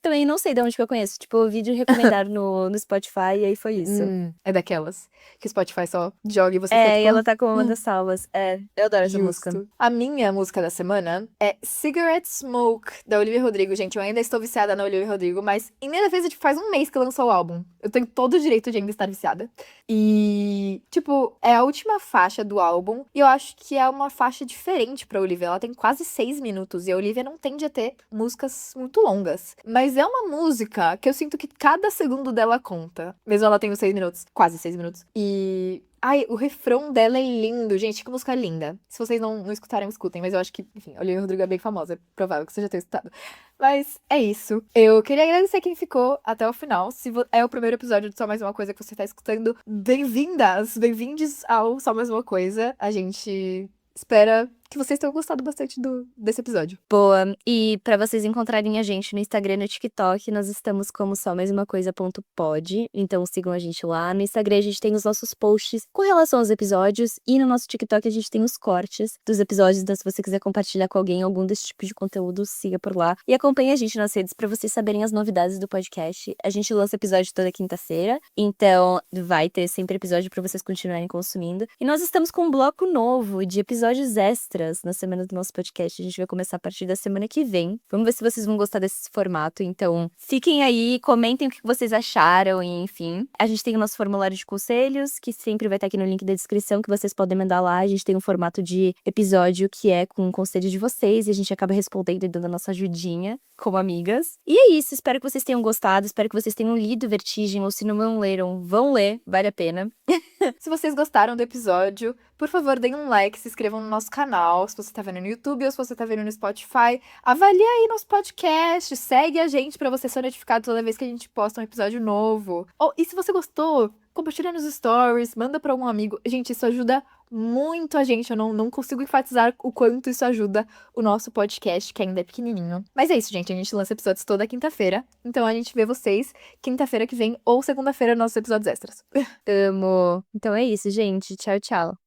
Também não sei de onde que eu conheço. Tipo, o vídeo recomendaram no Spotify e aí foi isso. É daquelas que o Spotify só joga e você É, fica e tipo, ela tá com uma das salvas. Eu adoro essa música. justo. A minha música da semana é Cigarette Smoke, da Olivia Rodrigo. Gente, eu ainda estou viciada na Olivia Rodrigo, mas em minha defesa, tipo, faz um mês que lançou o álbum. Eu tenho todo o direito de ainda estar viciada. E, tipo, é a última faixa do álbum. E eu acho que é uma faixa diferente pra Olivia. Ela tem quase 6 minutos. E a Olivia não tende a ter músicas muito longas. Mas é uma música que eu sinto que cada segundo dela conta. Mesmo ela tendo 6 minutos. Quase 6 minutos. E ai, o refrão dela é lindo. Gente, que música linda. Se vocês não escutaram, escutem. Mas eu acho que, enfim, a Olivia Rodrigo é bem famosa. É provável que você já tenha escutado. Mas é isso. Eu queria agradecer quem ficou até o final. Se é o primeiro episódio de Só Mais Uma Coisa que você tá escutando, bem-vindas! Bem-vindes ao Só Mais Uma Coisa. A gente espera que vocês tenham gostado bastante desse episódio. Boa. E pra vocês encontrarem a gente no Instagram e no TikTok, nós estamos como só mais uma coisa.pod. Então sigam a gente lá. No Instagram a gente tem os nossos posts com relação aos episódios. E no nosso TikTok a gente tem os cortes dos episódios. Então se você quiser compartilhar com alguém algum desse tipo de conteúdo, siga por lá. E acompanhe a gente nas redes pra vocês saberem as novidades do podcast. A gente lança episódio toda quinta-feira. Então vai ter sempre episódio pra vocês continuarem consumindo. E nós estamos com um bloco novo de episódios extras na semana do nosso podcast. A gente vai começar a partir da semana que vem. Vamos ver se vocês vão gostar desse formato. Então, fiquem aí, comentem o que vocês acharam, e enfim. A gente tem o nosso formulário de conselhos, que sempre vai estar aqui no link da descrição, que vocês podem mandar lá. A gente tem um formato de episódio que é com conselhos de vocês, e a gente acaba respondendo e dando a nossa ajudinha como amigas. E é isso, espero que vocês tenham gostado, espero que vocês tenham lido Vertigem, ou se não leram, vão ler, vale a pena. Se vocês gostaram do episódio, Por favor, deem um like, se inscrevam no nosso canal, se você tá vendo no YouTube ou se você tá vendo no Spotify. Avalie aí nosso podcast, segue a gente pra você ser notificado toda vez que a gente posta um episódio novo. E se você gostou, compartilha nos stories, manda pra algum amigo. Gente, isso ajuda muito a gente. Eu não consigo enfatizar o quanto isso ajuda o nosso podcast, que ainda é pequenininho. Mas é isso, gente. A gente lança episódios toda quinta-feira. Então a gente vê vocês quinta-feira que vem ou segunda-feira nos nossos episódios extras. Amo. Então é isso, gente. Tchau, tchau.